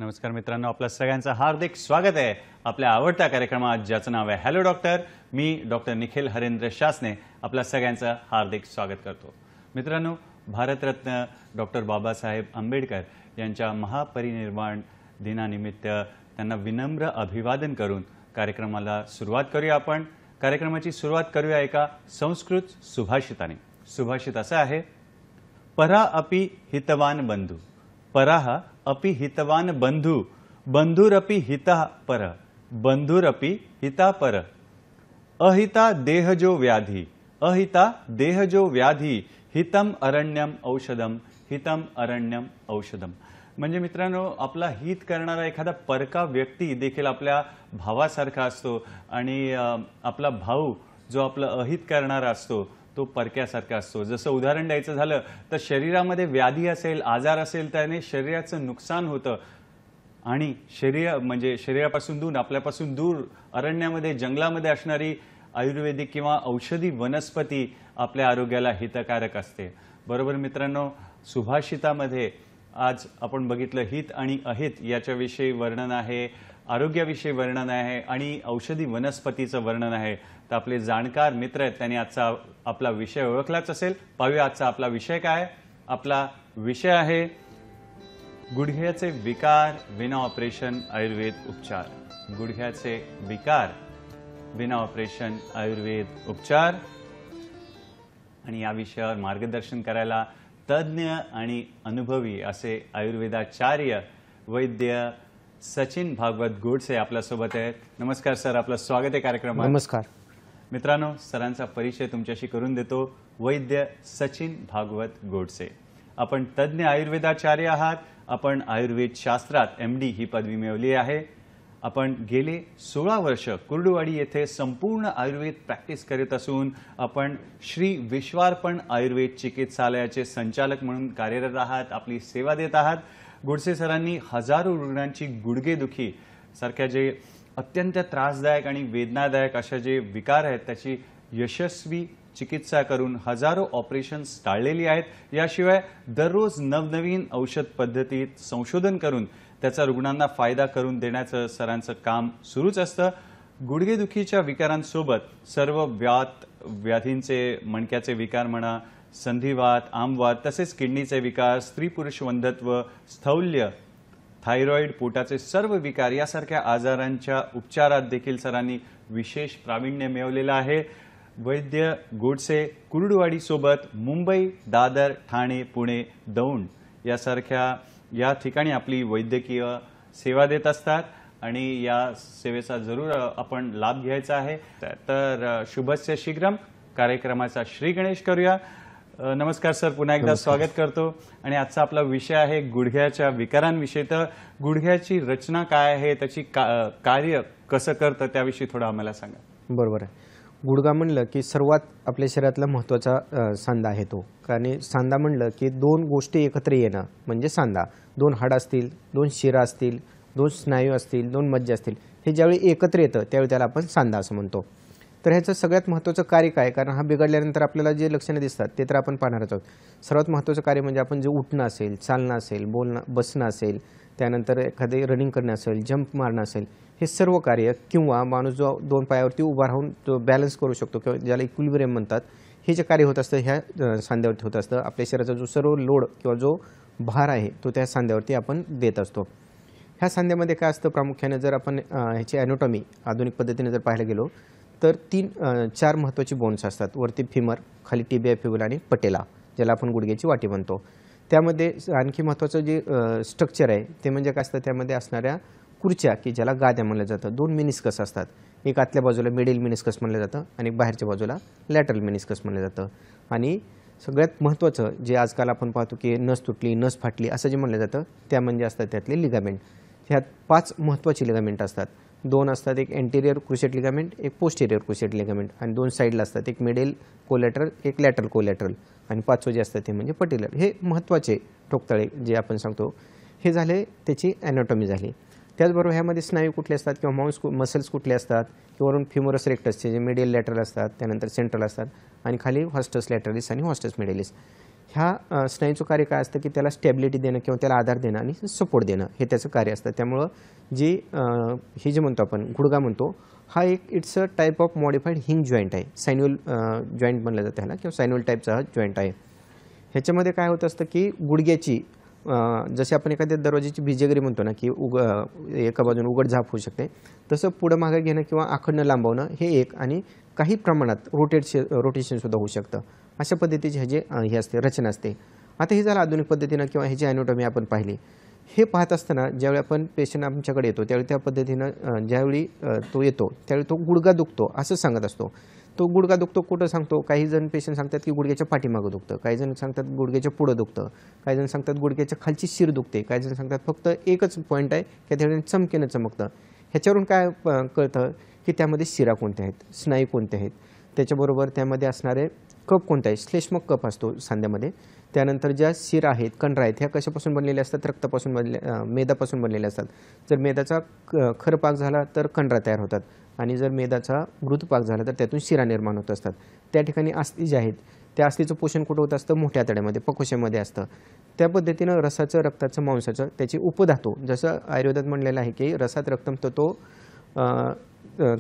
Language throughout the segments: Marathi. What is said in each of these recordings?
नमस्कार मित्रांनो, आपल्या सगळ्यांचं हार्दिक स्वागत आहे आपल्या आवडत्या कार्यक्रमात ज्याचं नाव आहे हॅलो डॉक्टर। मी डॉक्टर निखिल हरेंद्र शासने आपल्या सगळ्यांचं हार्दिक स्वागत करतो। मित्रांनो, भारतरत्न डॉक्टर बाबासाहेब आंबेडकर यांच्या महापरिनिर्वाण दिनानिमित्त त्यांना विनम्र अभिवादन करून कार्यक्रमाला सुरुवात करूया। आपण कार्यक्रमाची सुरुवात करूया एका संस्कृत सुभाषिताने। सुभाषित असं आहे, परा अपि हितवान बंधू, पराह अपि हितवान बंधू, बंधुरपि हिता पर, बंधुरपि हिता पर, अहिता देहजो व्याधि, अहिता देहजो व्याधि, हितम अरण्यम औषधम, हितम अरण्यम औषधम। म्हणजे मित्रांनो, आपला हित करणारा एखादा परका व्यक्ती देखील आपल्या भावासारखा असतो आणि आपला भाऊ जो आपला अहित करणारा असतो तो परक्यासारखा असतो। जसं उदाहरण द्यायचं झालं तर शरीरामध्ये व्याधी असेल, आजार असेल, त्याने शरीराचं नुकसान होतं आणि शरीरापासून दूर, आपल्यापासून दूर अरण्यामध्ये, जंगलामध्ये असणारी आयुर्वेदिक किंवा औषधी वनस्पती आपल्या आरोग्याला हितकारक असते। बरोबर मित्रांनो, सुभाषितामध्ये आज आपण बघितलं हित आणि अहित याच्याविषयी वर्णन आहे, आरोग्याविषयी वर्णन आहे आणि औषधी वनस्पतीचं वर्णन आहे। तर आपले जाणकार मित्र आहेत, त्यांनी आजचा आपला विषय ओळखलाच असेल। पाहूया आजचा आपला विषय काय। आपला विषय आहे गुडघ्याचे विकार विना ऑपरेशन आयुर्वेद उपचार। गुडघ्याचे विकार विना ऑपरेशन आयुर्वेद उपचार। आणि या विषयावर मार्गदर्शन करायला तज्ञ आणि अनुभवी असे आयुर्वेदाचार्य वैद्य सचिन भागवत गोडसे आपल्यासोबत आहेत। नमस्कार सर, आपलं स्वागत आहे कार्यक्रमात। नमस्कार मित्रांनो, सरांचा परिचय तुमच्याशी करून देतो। वैद्य सचिन भागवत गोडसे, आपण तज्ञ आयुर्वेदाचार्य आहात। आपण आयुर्वेद शास्त्रात MD ही पदवी मिळवली आहे। आपण गेले 16 वर्ष कुर्डुवाडी येथे संपूर्ण आयुर्वेद प्रॅक्टिस करीत असून आपण श्री विश्वार्पण आयुर्वेद चिकित्सालयाचे संचालक म्हणून कार्यरत आहात, आपली सेवा देत आहात। गोडसे सरांनी हजारो रुग्णांची गुडघेदुखी सारख्या जे अत्यंत त्रासदायक आणि वेदनादायक अशा जे विकार आहेत त्याची यशस्वी चिकित्सा करून हजारो ऑपरेशन्स टाळलेली आहेत। याशिवाय दररोज नवनवीन औषध पद्धतीत संशोधन करून त्याचा रुग्णांना फायदा करून देण्याचं सरांचं काम सुरूच असतं। गुडघेदुखीच्या विकारांसोबत सर्व व्याधींचे, मणक्याचे विकार म्हणा, संधिवात, आमवात, तसेच किडनीचे विकार, स्त्री पुरुष वंध्यत्व, स्थौल्य, थायरॉइड, पोटाचे सर्व विकार यासारख्या आजारांच्या उपचारात देखील सरांनी विशेष प्रावीण्य मिळवलेलं आहे। वैद्य गोडसे कुर्डुवाडी सोबत मुंबई, दादर, ठाणे, पुणे, दौंड या ठिकाणी आपली वैद्यकीय सेवा देत असतात आणि या सेवेचा जरूर आपण लाभ घ्यायचा आहे। तर शुभस्य शीघ्रम कार्यक्रमाचा श्री गणेश करूया। नमस्कार सर, पुन्हा एकदा स्वागत करतो। आणि आजचा आपला विषय आहे गुडघ्याच्या विकारांविषयी। तर गुडघ्याची रचना काय आहे, त्याची कार्य कसं करतं त्याविषयी थोडं आम्हाला सांगा। बरोबर आहे। गुडघा म्हणलं की सर्वात आपल्या शरीरातला महत्त्वाचा सांधा आहे तो। कारण सांधा म्हणलं की दोन गोष्टी एकत्र येणं म्हणजे सांधा। दोन हाडं असतील, दोन शिरा असतील, दोन स्नायू असतील, दोन मज्जा असतील, हे ज्यावेळी एकत्र येतं त्यावेळी त्याला आपण सांधा असं म्हणतो। तर ह्याचं सगळ्यात महत्त्वाचं कार्य काय, कारण हा बिघडल्यानंतर आपल्याला जे लक्षणं दिसतात ते तर आपण पाहणारच आहोत। सर्वात महत्त्वाचं कार्य म्हणजे आपण जे उठणं असेल, चालणं असेल, बोलणं, बसणं असेल, त्यानंतर एखादे रनिंग करणं असेल, जंप मारणं असेल, हे सर्व कार्य, किंवा माणूस जो दोन पायावरती उभा राहून तो बॅलन्स करू शकतो किंवा ज्याला इक्विलिब्रियम म्हणतात, हे जे कार्य होत असतं ह्या सांध्यावरती होत असतं। आपल्या शरीराचा जो सर्व लोड किंवा जो भार आहे तो त्या सांध्यावरती आपण देत असतो। ह्या सांध्यामध्ये काय असतं प्रामुख्याने, जर आपण ह्याची ॲनॉटॉमी आधुनिक पद्धतीने जर पाहायला गेलो तर 4 महत्त्वाची बोन्स असतात। वरती फिमर, खाली टिबिया, फिबुला आणि पटेला, ज्याला आपण गुडघ्याची वाटी म्हणतो। त्यामध्ये आणखी महत्त्वाचं जे स्ट्रक्चर आहे ते म्हणजे काय असतं, त्यामध्ये असणाऱ्या खुर्च्या की ज्याला गाद्या म्हणलं जातं, 2 मिनिस्कस असतात। एक आतल्या बाजूला मिडिल मिनिस्कस म्हणलं जातं आणि बाहेरच्या बाजूला लॅटरल मिनिस्कस म्हणलं जातं। आणि सगळ्यात महत्त्वाचं जे आजकाल आपण पाहतो की नस तुटली, नस फाटली असं जे म्हणलं जातं, त्या म्हणजे असतात त्यातले लिगामेंट। ह्यात 5 महत्त्वाची लिगामेंट असतात। 2 असतात, एक एंटेरियर क्रुसेट लिगामेंट, एक पोस्टेरियर क्रुसेट लिगामेंट, आणि 2 साईडला असतात, एक मिडिल कोलॅटरल, एक लॅटरल कोलॅटरल, आणि 5वं जे असतं ते म्हणजे पटेलर। हे महत्त्वाचे ठोकताळे जे आपण सांगतो, हे झाले त्याची ॲनॉटॉमी झाली। त्याचबरोबर ह्यामध्ये स्नायू कुठले असतात किंवा मसल्स कुठले असतात, किंवा वरून फ्युमरस रेक्टसचे जे मिडियल लॅटरल असतात, त्यानंतर सेंट्रल असतात, आणि खाली हॉस्टस लॅटरलिस आणि हॉस्टस मिडिलिस। ह्या स्नायूचं कार्य काय असतं की त्याला स्टॅबिलिटी देणं किंवा त्याला आधार देणं आणि सपोर्ट देणं हे त्याचं कार्य असतं. त्यामुळं जी हे जे म्हणतो आपण गुडघा म्हणतो हा एक it's a type of modified हिंग जॉईंट आहे. सायन्युअल जॉईंट म्हणलं जातं ह्याला किंवा सायन्युअल टाईपचा हा जॉईंट आहे. ह्याच्यामध्ये काय होत असतं की गुडघ्याची जसे आपण एखाद्या दरवाजाची भिजेगरी म्हणतो ना की एका बाजूने उघड झाप होऊ शकते, तसं पुढं मागे घेणं किंवा आखडणं लांबवणं हे एक आणि काही प्रमाणात रोटेशनसुद्धा होऊ शकतं. अशा पद्धतीचे हे जे हे असते रचना असते. आता हे झालं आधुनिक पद्धतीनं किंवा ह्याची ॲनाटॉमी आपण पाहिली. हे पाहत असताना ज्यावेळी आपण पेशंट आमच्याकडे येतो त्यावेळी त्या पद्धतीनं ज्यावेळी तो येतो त्यावेळी तो गुडघा दुखतो असं सांगत असतो. तो गुडघा दुखतो कुठं सांगतो, काही जण पेशंट सांगतात की गुडघ्याच्या पाठीमागं दुखतं, काही जण सांगतात गुडघ्याच्या पुढं दुखतं, काही जण सांगतात गुडघ्याच्या खालची शिर दुखते, काही जण सांगतात फक्त एकच पॉईंट आहे की त्या चमकेनं चमकतं. ह्याच्यावरून काय कळतं की त्यामध्ये शिरा कोणत्या आहेत, स्नायू कोणत्या आहेत, त्याच्याबरोबर त्यामध्ये असणारे कप कोणता आहे, श्लेष्मक कप असतो सांध्यामध्ये. त्यानंतर ज्या शिरा आहेत, कंडरा आहेत, ह्या कशापासून बनलेल्या असतात, रक्तापासून मेदापासून बनलेल्या असतात. जर मेदाचा खरपाक झाला तर कंडरा तयार होतात आणि जर मेदाचा मृतपाक झाला तर त्यातून शिरा निर्माण होत असतात. त्या ठिकाणी अस्थी ज्या आहेत त्या अस्थीचं पोषण कुठं होत असतं, मोठ्या आतड्यामध्ये पकोशामध्ये असतं. त्या पद्धतीनं रसाचं, रक्ताचं, मांसाचं त्याची उपधातू, जसं आयुर्वेदात म्हणलेलं आहे की रसात रक्तम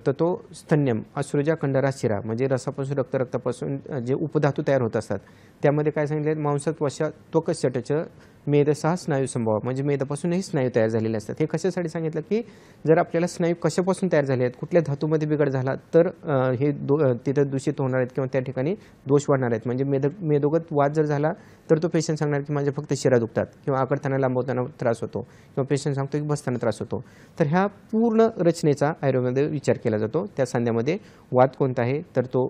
ततो स्तन्यम अश्रुजा कंडरा शिरा, म्हणजे रसापासून रक्तापासून जे उपधातू तयार होत असतात त्यामध्ये काय सांगितलं, मांसात वशा त्वकशटचं मेदसहा स्नायू संभव, म्हणजे मेदापासूनही स्नायू तयार झालेले असतात. हे कशासाठी सांगितलं की जर आपल्याला स्नायू कशापासून तयार झाले आहेत, कुठल्या धातूमध्ये बिघड झाला तर हे तिथं दूषित होणार आहेत किंवा त्या ठिकाणी दोष वाढणार आहेत. म्हणजे मेदोगत वाद जर झाला तर तो पेशंट सांगणार की माझे फक्त शिरा दुखतात किंवा आकडताना लांबवताना त्रास होतो किंवा पेशंट सांगतो की बसताना त्रास होतो. तर ह्या पूर्ण रचनेचा आयुर्वेदामध्ये विचार केला जातो. त्या सांध्यामध्ये वात कोणता आहे तर तो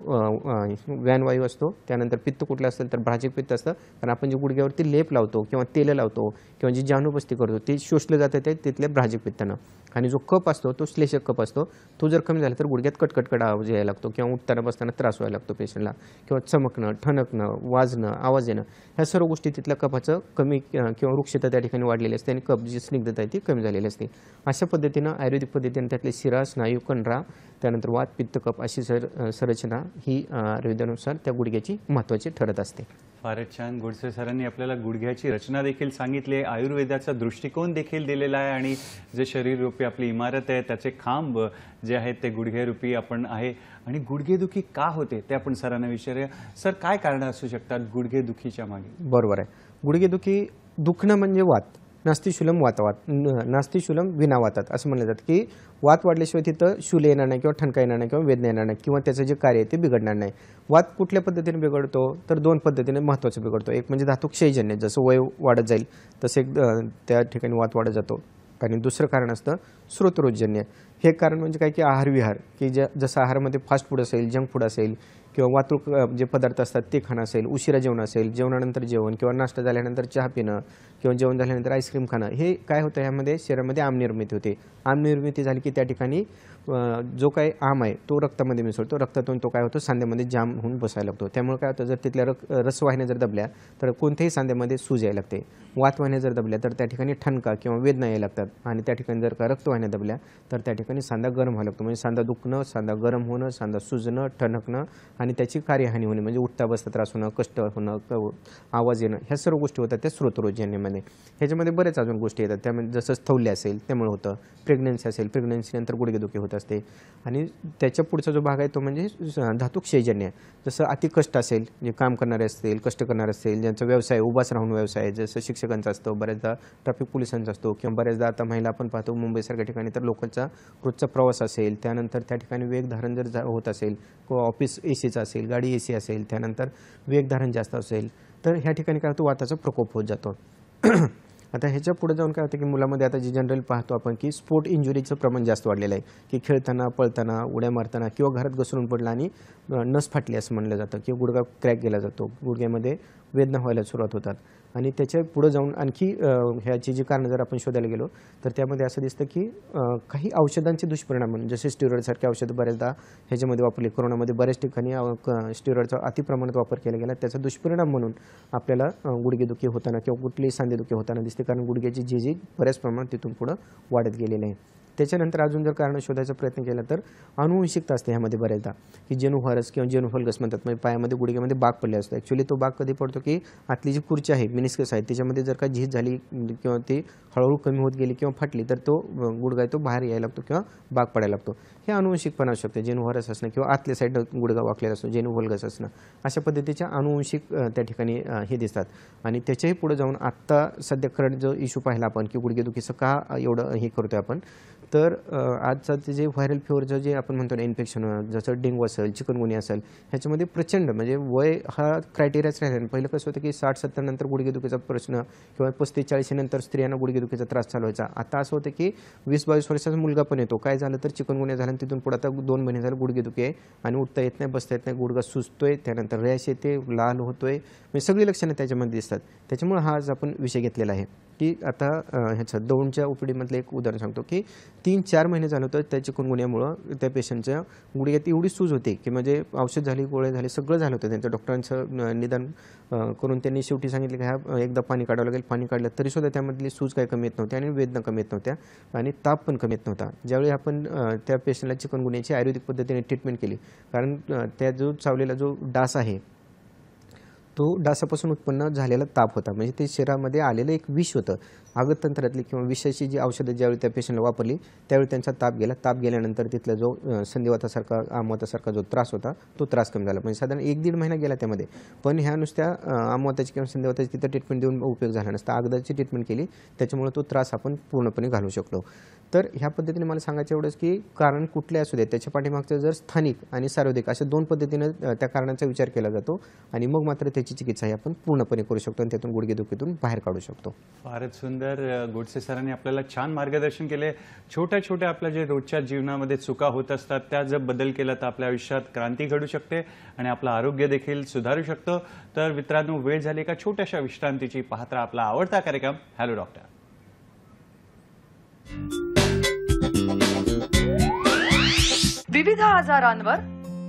व्यानवायू असतो. त्यानंतर पित्त कुठलं असेल तर भ्राजिक पित्त असतं, कारण आपण जे गुडघ्यावरती लेप लावतो किंवा तेल लावतो किंवा जी जानुबस्ती करतो ते शोषलं जातं ते तिथल्या भ्राजिक पित्तानं. आणि जो कप असतो तो श्लेषक कप असतो, तो जर कमी झाला तर गुडघ्यात कटकट आवाज यायला लागतो किंवा उठताना बसताना त्रास व्हायला लागतो पेशंटला, किंवा चमकणं, ठणकणं, वाजणं, आवाज येणं, ह्या सर्व गोष्टी तिथल्या कपाचं कमी किंवा वृक्षता त्या ठिकाणी वाढलेली असते आणि कप जी स्निग्धता आहे ती कमी झालेली असते. अशा पद्धतीनं आयुर्वेदिक पद्धतीने त्यातले शिरा, स्नायू, कंडरा, त्यानंतर वात, पित्त, कप अशी संरचना ही आयुर्वेदानुसार त्या गुडघ्याची महत्त्वाची ठरत असते. फारच छान. गोडसे सरांनी आपल्याला गुडघ्याची रचना देखील सांगितली आहे, आयुर्वेदाचा दृष्टिकोन देखील दिलेला आहे आणि जे शरीररूपी आपली इमारत आहे त्याचे खांब जे आहेत ते गुडघेरूपी आपण आहे. आणि गुडघेदुखी का होते ते आपण सरांना विचारूया. सर, काय कारणं असू शकतात गुडघेदुखीच्या मागे? बरोबर आहे. गुडघेदुखी दुखणं म्हणजे वात, नास्ति शूलम वातवात, नास्ति शूलम विना वातात असं म्हणलं जातं की वात वाढल्याशिवाय तिथं शूल येणार नाही किंवा ठणका येणार नाही किंवा वेदना येणार नाही किंवा त्याचं जे कार्य आहे ते बिघडणार नाही. वात कुठल्या पद्धतीने बिघडतो तर दोन पद्धतीने महत्त्वाचं बिघडतो. एक म्हणजे धातू क्षयजन्य, जसं वय वाढत जाईल तसे त्या ठिकाणी वात वाढत जातो. आणि दुसरं कारण असतं स्रोतरोजन्य. हे कारण म्हणजे काय की आहारविहार, की जसं आहारामध्ये फास्ट फूड असेल, जंक फूड असेल किंवा वातूक जे पदार्थ असतात ते खाणं असेल, उशिरा जेवण असेल, जेवणानंतर जेवण किंवा नाश्ता झाल्यानंतर चहा पिणं किंवा जेवण झाल्यानंतर आईस्क्रीम खाणं, हे काय होतं ह्यामध्ये शरीरामध्ये आमनिर्मिती होते. आमनिर्मिती झाली की त्या ठिकाणी जो काही आम आहे तो रक्तामध्ये मिसळतो, रक्तातून तो काय होतो सांध्यामध्ये जाम होऊन बसायला लागतो. त्यामुळे काय होतं, जर तिथल्या रसवाहिन्या जर दबल्या तर कोणत्याही सांध्यामध्ये सूज यायला लागते. वातवाहिन्या जर दबल्या तर त्या ठिकाणी ठणका किंवा वेदना यायला लागतात आणि त्या ठिकाणी जर का रक्तवाहिन्या दबल्या तर त्या ठिकाणी सांधा गरम व्हायला लागतो. म्हणजे सांधा दुखणं, सांधा गरम होणं, सांधा सुजणं, ठणकणं आणि त्याची कार्यहानी होणे, म्हणजे उठता बसता त्रास होणं, कष्ट होणं, आवाज येणं, ह्या सर्व गोष्टी होतात त्या स्रोतरोजन्यामध्ये. ह्याच्यामध्ये बरेच अजून गोष्टी येतात. त्यामध्ये जसं स्थौल्य असेल त्यामुळे होतं, प्रेग्नन्सी असेल, प्रेग्नन्सीनंतर गुडघेदुखी होत असते. आणि त्याच्या पुढचा जो भाग आहे तो म्हणजे धातू क्षयजन्य. जसं अतिकष्ट असेल, जे काम करणारे असतील, कष्ट करणारे असतील, ज्यांचा व्यवसाय उभाच राहून व्यवसाय, जसं शिक्षकांचा असतो, बऱ्याचदा ट्रॅफिक पोलिसांचा असतो किंवा बऱ्याचदा आता महिला आपण पाहतो मुंबईसारख्या ठिकाणी तर लोकांचा रोजचा प्रवास असेल, त्यानंतर त्या ठिकाणी वेगधारण जर होत असेल किंवा ऑफिस एसीचं असेल, गाडी एसी असेल, त्यानंतर वेगधारण जास्त असेल तर ह्या ठिकाणी काय होतं, वाताचा प्रकोप होत जातो. आता ह्याच्या पुढे जाऊन काय होतं की मुलामध्ये आता जी जनरल पाहतो आपण की स्पोर्ट इंजुरीचं प्रमाण जास्त वाढलेलं आहे, की खेळताना, पळताना, उड्या मारताना किंवा घरात घसरून पडला आणि नस फाटली असं म्हणलं जातं किंवा गुडघा क्रॅक गेला जातो, गुडघ्यामध्ये वेदना व्हायला सुरुवात होतात. आणि त्याच्या पुढे जाऊन आणखी ह्याची जी कारणं जर आपण शोधायला गेलो तर त्यामध्ये असं दिसतं की काही औषधांचे दुष्परिणाम म्हणून, जसे स्टिरॉइडसारखे औषधं बऱ्याचदा ह्याच्यामध्ये वापरली. कोरोनामध्ये बऱ्याच ठिकाणी स्टिरॉइडचा अतिप्रमाणात वापर केला गेला, त्याचा दुष्परिणाम म्हणून आपल्याला गुडघेदुखी होताना किंवा कुठलीही सांधेदुखी होताना दिसते, कारण गुडघ्याची जी बऱ्याच प्रमाणात तिथून पुढं वाढत गेलेली आहे. त्याच्यानंतर अजून जर कारण शोधायचा प्रयत्न केला तर अनुवंशिकता असते ह्यामध्ये बऱ्याचदा, की जेनू व्हायरस किंवा जेनू फल्गस म्हणतात, म्हणजे पायामध्ये गुडघ्यामध्ये बाग पडले असतो. ॲक्च्युली तो बाग कधी पडतो की आतली जी खुर्ची आहे, मिनिस्कस आहे, त्याच्यामध्ये जर का झीज झाली किंवा ती हळूहळू कमी होत गेली किंवा फाटली तर तो गुडघा आहे तो बाहेर यायला लागतो किंवा बाग पडायला लागतो. हे अनुवंशिकपणा असू शकते, जेनू व्हायरस असणं किंवा आतल्या साईड गुडघा वाकलेला असतो, जेनू फल्गस असणं, अशा पद्धतीच्या अनुवंशिक त्या ठिकाणी हे दिसतात. आणि त्याच्याही पुढे जाऊन आत्ता सध्या करंट जो इश्यू पाहिला आपण की गुडघेदुखीचं का एवढं हे करतोय आपण, तर आजचं ते जे व्हायरल फिवरचं जे आपण म्हणतो ना इन्फेक्शन, जसं डेंग्यू असेल, चिकनगुनिया असेल, ह्याच्यामध्ये प्रचंड म्हणजे वय हा क्रायटेरियाच राहिला नाही. पहिलं कसं होतं की 60-70 नंतर गुडघेदुखीचा प्रश्न किंवा 35-40 नंतर स्त्रियांना गुडघेदुखीचा त्रास चालू व्हायचा. आता असं होतं की 20-22 वर्षाचा मुलगा पण येतो, काय झालं तर चिकनगुनिया झाला, तिथून पुढे आता 2 महिने झालं गुडघेदुखी आहे आणि उठता येत नाही, बसता येत नाही, गुडघा सुजतोय, त्यानंतर रॅश येते, लाल होतोय, म्हणजे सगळी लक्षणं त्याच्यामध्ये दिसतात. त्याच्यामुळे हा आज आपण विषय घेतलेला आहे की आता ह्याचं दौंडच्या ओपीडीमधलं एक उदाहरण सांगतो की 3-4 महिने झालं होतं त्या चिकनगुनियामुळं त्या पेशंटच्या गुडघ्यात एवढी सूज होती की म्हणजे औषध झाली, गोळ्या झाले, सगळं झालं होतं. त्यांच्या डॉक्टरांचं निदान करून त्यांनी शेवटी सांगितलं की ह्या एकदा पाणी काढावं लागेल. पाणी काढलं तरीसुद्धा त्यामधली सूज काही कमी येत नव्हती आणि वेदना कमी येत नव्हत्या आणि ताप पण कमी येत नव्हता. ज्यावेळी आपण त्या पेशंटला चिकनगुनियाची आयुर्वेदिक पद्धतीने ट्रीटमेंट केली, कारण त्या जो चावलेला जो डास आहे तो डासापासून उत्पन्न झालेला ताप होता, म्हणजे ते शरीरामध्ये आलेलं एक विष होतं. आगतंत्रातली किंवा विषाची जी औषधं ज्यावेळी त्या पेशंटला वापरली त्यावेळी त्यांचा ताप गेला. ताप गेल्यानंतर तिथला जो संधिवातासारखा आमवातासारखा जो त्रास होता तो त्रास कमी झाला, म्हणजे साधारण 1-1.5 महिना गेला त्यामध्ये. पण ह्या नुसत्या आमवाताची किंवा संधिवाताची तिथं ट्रीटमेंट देऊन उपयोग झाला नसता, अगोदरची ट्रीटमेंट केली त्याच्यामुळे तो त्रास आपण पूर्णपणे घालवू शकलो. तर ह्या पद्धतीने मला सांगायचं एवढंच की कारण कुठले असू दे त्याच्या पाठीमागचं जर स्थानिक आणि सार्वत्रिक अशा 2 पद्धतीनं त्या कारणाचा विचार केला जातो आणि मग मात्र त्याची चिकित्सा ही आपण पूर्णपणे करू शकतो आणि त्यातून गुडघेदुखीतून बाहेर काढू शकतो. फारच सुंदर गोडसे सरांनी आपल्याला छान मार्गदर्शन केले. छोट्या छोट्या आपल्या जे रोजच्या जीवनामध्ये चुका होत असतात त्या जर बदल केला तर आपल्या आयुष्यात क्रांती घडू शकते आणि आपलं आरोग्य देखील सुधारू शकतो. तर मित्रांनो, वेळ झाली का छोट्याशा विश्रांतीची. पाहत राहा आपला आवडता कार्यक्रम हॅलो डॉक्टर. विविध आजारांवर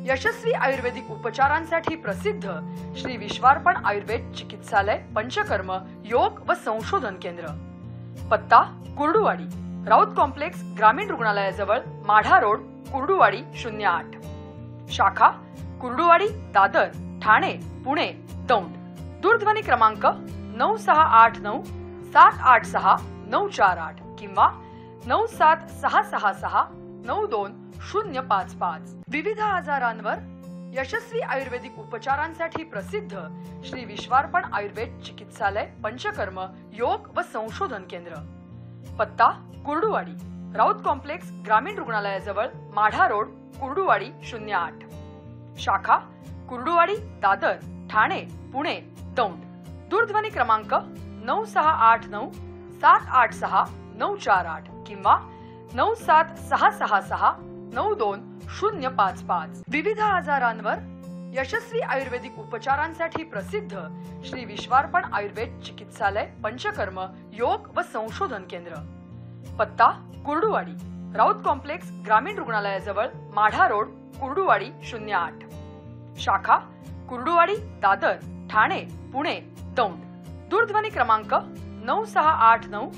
यशस्वी आयुर्वेदिक उपचारांसाठी प्रसिद्ध श्री विश्वार्पण आयुर्वेद चिकित्सालय, पंचकर्म, योग व संशोधन केंद्र. पत्ता कुर्डुवाडी, राऊत कॉम्प्लेक्स, ग्रामीण रुग्णालयाजवळ, माढा रोड, कुर्डुवाडी 08. शाखा कुर्डुवाडी, दादर, ठाणे, पुणे, दौंड. दूरध्वनी क्रमांक 9689 786 948 किंवा 97666 920055. विविध आजारांवर यशस्वी आयुर्वेदिक उपचारांसाठी प्रसिद्ध श्री विश्वार्पण आयुर्वेद चिकित्सालय, पंचकर्म, योग व संशोधन केंद्र. पत्ता कुर्डुवाडी, राऊत कॉम्प्लेक्स, ग्रामीण रुग्णालयाजवळ, माढा रोड, कुर्डुवाडी 08. शाखा कुर्डुवाडी, दादर, ठाणे, पुणे, दौंड. दूरध्वनी क्रमांक 9689 786 948 किंवा 97666 920055. विविध आजारांवर यशस्वी आयुर्वेदिक उपचारांसाठी प्रसिद्ध श्री विश्वार्पण आयुर्वेद चिकित्सालय, पंचकर्म, योग व संशोधन केंद्र. पत्ता कुर्डुवाडी, राऊत कॉम्प्लेक्स, ग्रामीण रुग्णालयाजवळ, माढा रोड, कुर्डुवाडी 08. शाखा कुर्डुवाडी, दादर, ठाणे, पुणे, दौंड. दूरध्वनी क्रमांक 9689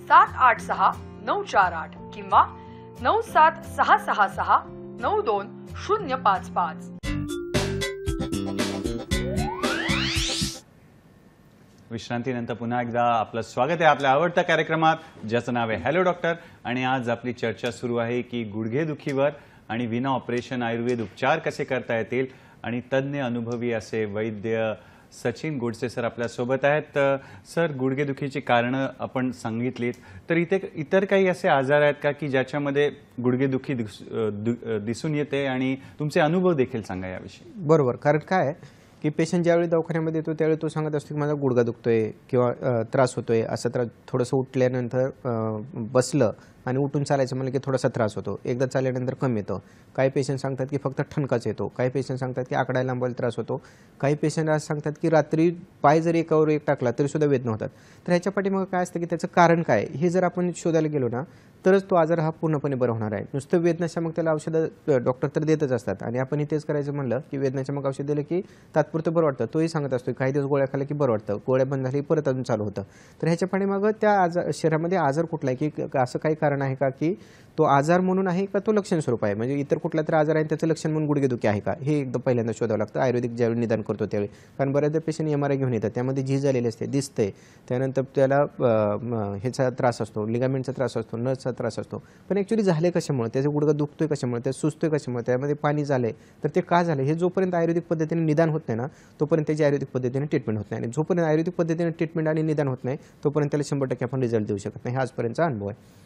786 948 किंवा 97666 920055. विश्रांतीनंतर पुन्हा एकदा आपलं स्वागत आहे आपल्या आवडत्या कार्यक्रमात, ज्याचं नाव आहे हॅलो डॉक्टर. आणि आज आपली चर्चा सुरू आहे की गुडघेदुखीवर आणि विना ऑपरेशन आयुर्वेद उपचार कसे करता येतील. आणि तज्ज्ञ अनुभवी असे वैद्य सचिन गोडसे सर आपल्यासोबत आहेत. सर, गुडघेदुखीची कारणं आपण सांगितलीत, तर इतर काही असे आजार आहेत का की ज्याच्यामध्ये गुडघेदुखी दिसून येते आणि तुमचे अनुभव देखील सांगा याविषयी. बरोबर, कारण काय आहे की पेशंट ज्यावेळी दवाखान्यामध्ये येतो त्यावेळी तो सांगत असतो की माझा गुडघा दुखतोय किंवा त्रास होतोय. असा त्रास थोडंसं उठल्यानंतर बसलं आणि उठून चालायचं म्हणलं की थोडासा त्रास होतो, एकदा चालल्यानंतर कमी येतो. काही पेशंट सांगतात की फक्त ठणकाच येतो, काही पेशंट सांगतात की आकडायला लांबायला त्रास होतो, काही पेशंट असं सांगतात की रात्री पाय जरी एकावर एक टाकला तरी सुद्धा वेदना होतात. तर ह्याच्या पाठीमागं काय असतं की त्याचं कारण काय हे जर आपण शोधायला गेलो ना तरच तो आजार हा पूर्णपणे बरा होणार आहे. नुसतं वेदनाशामक त्याला औषधं डॉक्टर तर देतच असतात आणि आपण तेच करायचं म्हणलं की वेदनाशामक औषध दिलं की तात्पुरतं बरं वाटतं, तोही सांगत असतो काही दिवस गोळ्या खाल्ल्या की बरं वाटतं, गोळ्या बंद झाली परत अजून चालू होतं. तर ह्याच्या पाठीमागं त्या शरीरामध्ये आजार कुठला आहे की असं काही कारण कारण आहे का की तो आजार म्हणून आहे का तो लक्षण स्वरूप आहे, म्हणजे इतर कुठला तरी आजार आहे त्याचं लक्षण म्हणून गुडघेदुखी आहे का, हे एकदम पहिल्यांदा शोधावं लागतं आयुर्वेदिक ज्यावेळी निदान करतो त्यावेळी. कारण बऱ्याचदा पेशंट MRI घेऊन येतात, त्यामध्ये झीज झालेली असते, दिसते, त्यानंतर त्याला ह्याचा त्रास असतो, लिगामेंटचा त्रास असतो, नसचा त्रास असतो, पण ॲक्च्युली झाले कशामुळे, त्याचा गुडघा दुखतोय कशामुळे, त्या सुचतोय कशामुळे, त्यामध्ये पाणी झालंय तर ते का झालं, हे जोपर्यंत आयुर्वेदिक पद्धतीने निदान होत नाही ना तोपर्यंत त्याची आयुर्वेदिक पद्धतीने ट्रीटमेंट होत नाही. आणि जोपर्यंत आयुर्वेदिक पद्धतीने ट्रीटमेंट आणि निदान होत नाही तोपर्यंत त्याला 100% आपण रिझल्ट देऊ शकत नाही. हा आजपर्यंतचा अनुभव आहे.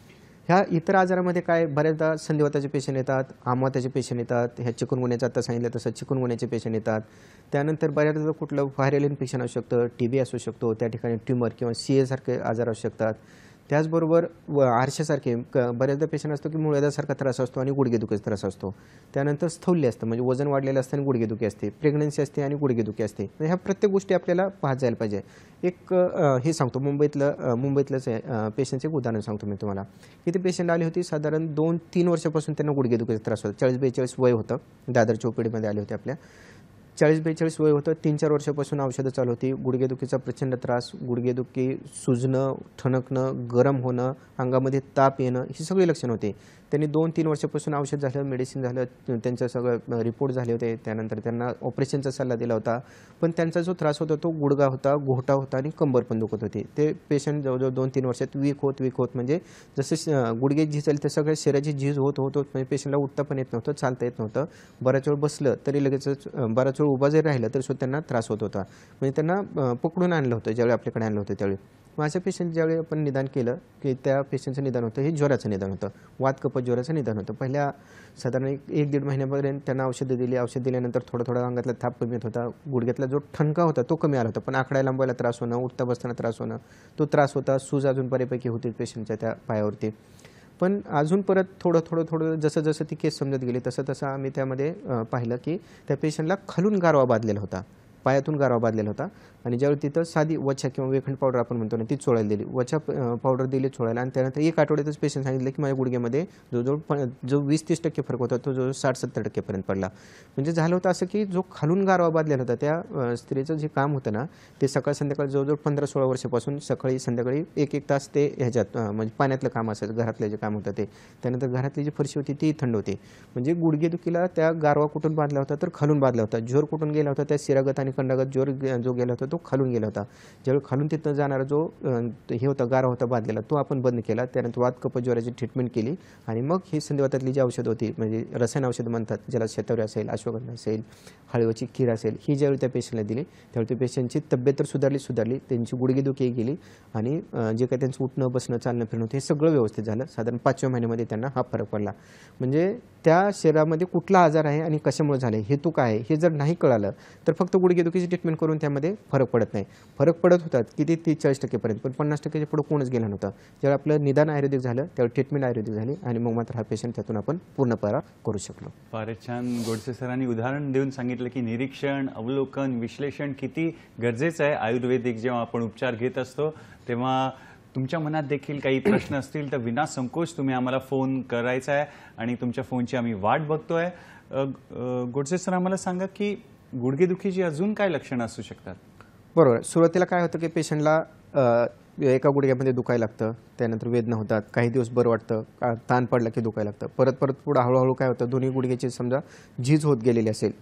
ह्या इतर आजारामध्ये काय बऱ्याचदा संधिवाताचे पेशंट येतात, आमवाताचे पेशंट येतात, ह्या चिकनगुन्याचं आता सांगितलं तसं चिकनगुन्याचे पेशंट येतात. त्यानंतर बऱ्याचदा कुठलं व्हायरल इन्फेक्शन असू शकतं, TB असू शकतो, त्या ठिकाणी ट्युमर किंवा CA सारखे आजार असू शकतात. त्याचबरोबर आरशासारखे बऱ्याचदा पेशंट असतो की मूळव्याधासारखा त्रास असतो आणि गुडघेदुखीचा त्रास असतो. त्यानंतर स्थौल्य असतं, म्हणजे वजन वाढलेलं असतं आणि गुडघेदुखी असते, प्रेग्नन्सी असते आणि गुडघेदुखी असते. ह्या प्रत्येक गोष्टी आपल्याला पाहत जायला पाहिजे. एक हे सांगतो मुंबईतलंच पेशंटचं एक उदाहरण सांगतो मी तुम्हाला. इथे पेशंट आली होती, साधारण 2-3 वर्षापासून त्यांना गुडघेदुखीचा त्रास होता. 40-42 वय होतं, दादरच्या OPDमध्ये आले होते आपल्या. 40-42 वय होतं, 3-4 वर्षापासून औषधं चालू होती. गुडघेदुखीचा प्रचंड त्रास, गुडघेदुखी, सुजणं, ठणकणं, गरम होणं, अंगामध्ये ताप येणं, ही सगळी लक्षणं होती. त्यांनी 2-3 वर्षापासून औषध झालं, मेडिसिन झालं, त्यांचं सगळं रिपोर्ट झाले होते. त्यानंतर त्यांना ऑपरेशनचा सल्ला दिला होता. पण त्यांचा जो त्रास होता तो गुडघा होता, घोटा होता आणि कंबर पण दुखत होती. ते पेशंट जवळजवळ 2-3 वर्षात वीक होत म्हणजे जसं गुडघे झीज आली तर सगळ्या शरीराची झीज होत म्हणजे पेशंटला उठता पण येत नव्हतं, चालता येत नव्हतं. बराच वेळ बसलं तरी लगेचच, बराच वेळ उभा जरी राहिलं तरी सुद्धा त्यांना त्रास होत होता. म्हणजे त्यांना पकडून आणलं होतं ज्यावेळी आपल्याकडे आणलं होतं त्यावेळी. माझ्या पेशंट ज्यावेळी आपण निदान केलं की त्या पेशंटचं निदान होतं हे ज्वराचं निदान होतं, वात कफत ज्वराचं निदान होतं. पहिल्या साधारण 1-1.5 महिन्यापर्यंत त्यांना औषधं दिली. औषध दिल्यानंतर थोडा अंगातला थाप कमी येत होता, गुडघ्यातला जो ठणका होता तो कमी आला होता, पण आकड्या लांबायला त्रास होणं, उठता बसताना त्रास होणं, तो त्रास होता. सूज अजून बऱ्यापैकी होती पेशंटच्या त्या पायावरती. पण अजून परत थोडं जसं ती केस समजत गेली तसं आम्ही त्यामध्ये पाहिलं की त्या पेशंटला खालून गारवा बांधलेला होता, पायातून गारवा बांधलेला होता. आणि ज्यावेळी तिथं साधी वछा किंवा वेखंड पावडर आपण म्हणतो ना ती चोळायला दिली, वछा पावडर दिली चोळायला. आणि त्यानंतर 1 आठवड्यातच पेशंट सांगितलं की माझ्या गुडघ्यामध्ये जो 20-30% फरक होता तो जो 60-70% पडला. म्हणजे झालं होतं असं की जो खालून गारवा बांधलेला होता त्या स्त्रीचं जे काम होतं ना ते सकाळ संध्याकाळ जवळजवळ 15-16 वर्षापासून सकाळी संध्याकाळी 1-1 तास ते ह्याच्यात म्हणजे पाण्यातलं काम असायचं, घरातलं जे काम होतं ते. त्यानंतर घरातली जी फरशी होती ती थंड होती. म्हणजे गुडघेदुखीला त्या गारवा कुठून बांधला होता तर खालून बांधला होता. जोर कुठून गेला होता त्या शिरागत आणि कंडागत जोर जो गेला होता तो खालून गेला होता. ज्यावेळी खालून तिथं जाणारा जो हे होता गारा होता बांधलेला तो आपण बंद केला. त्यानंतर वात कफ ज्वराची ट्रीटमेंट केली आणि मग ही संधिवातातली जी औषधं होती म्हणजे रसायन औषधं म्हणतात, ज्याला शतावरी असेल, अश्वगंधा असेल, हळवीची खीर असेल, ही ज्यावेळी त्या पेशंटला दिली त्यावेळी त्या पेशंटची तब्येत तर सुधारली, त्यांची गुडघेदुखी गेली आणि जे काही त्यांचं उठणं बसणं चालणं फिरणं हे सगळं व्यवस्थित झालं. साधारण 5व्या महिन्यामध्ये त्यांना हा फरक पडला. म्हणजे त्या शरीरामध्ये कुठला आजार आहे आणि कशामुळे झाले, हेतू काय आहे हे जर नाही कळालं तर फक्त गुडघेदुखीची ट्रीटमेंट करून त्यामध्ये फरक पडत नाही. फरक पडत होतात किती 30-40% पर्यंत, पण 50%च्या पुढे कोणच गेलं नव्हतं. ज्यावेळी आपलं निदान आयुर्वेदिक झालं त्यावेळी ट्रीटमेंट आयुर्वेदिक झाली आणि मग मात्र हा पेशंट त्यातून आपण पूर्णपणे करू शकलो. फारच छान गोडसे सरांनी उदाहरण देऊन सांगितलं की निरीक्षण, अवलोकन, विश्लेषण किती गरजेचं आहे. आयुर्वेदिक जेव्हा आपण उपचार घेत असतो तेव्हा तुमच्या मनात देखील काही प्रश्न असतील तर विनासंकोच तुम्ही आम्हाला फोन करायचा आहे आणि तुमच्या फोनची आम्ही वाट बघतोय. गोडसे सर आम्हाला सांगा की गुडघेदुखीची अजून काय लक्षणं असू शकतात? बरोबर. सुरुवातीला काय होतं की पेशंटला एका गुडघ्यामध्ये दुखायला लागतं, त्यानंतर वेदना होतात, काही दिवस बरं वाटतं, ताण पडला की दुखायला लागतं, परत पुढं हळूहळू काय होतं दोन्ही गुडघ्याची समजा झीज होत गेलेली असेल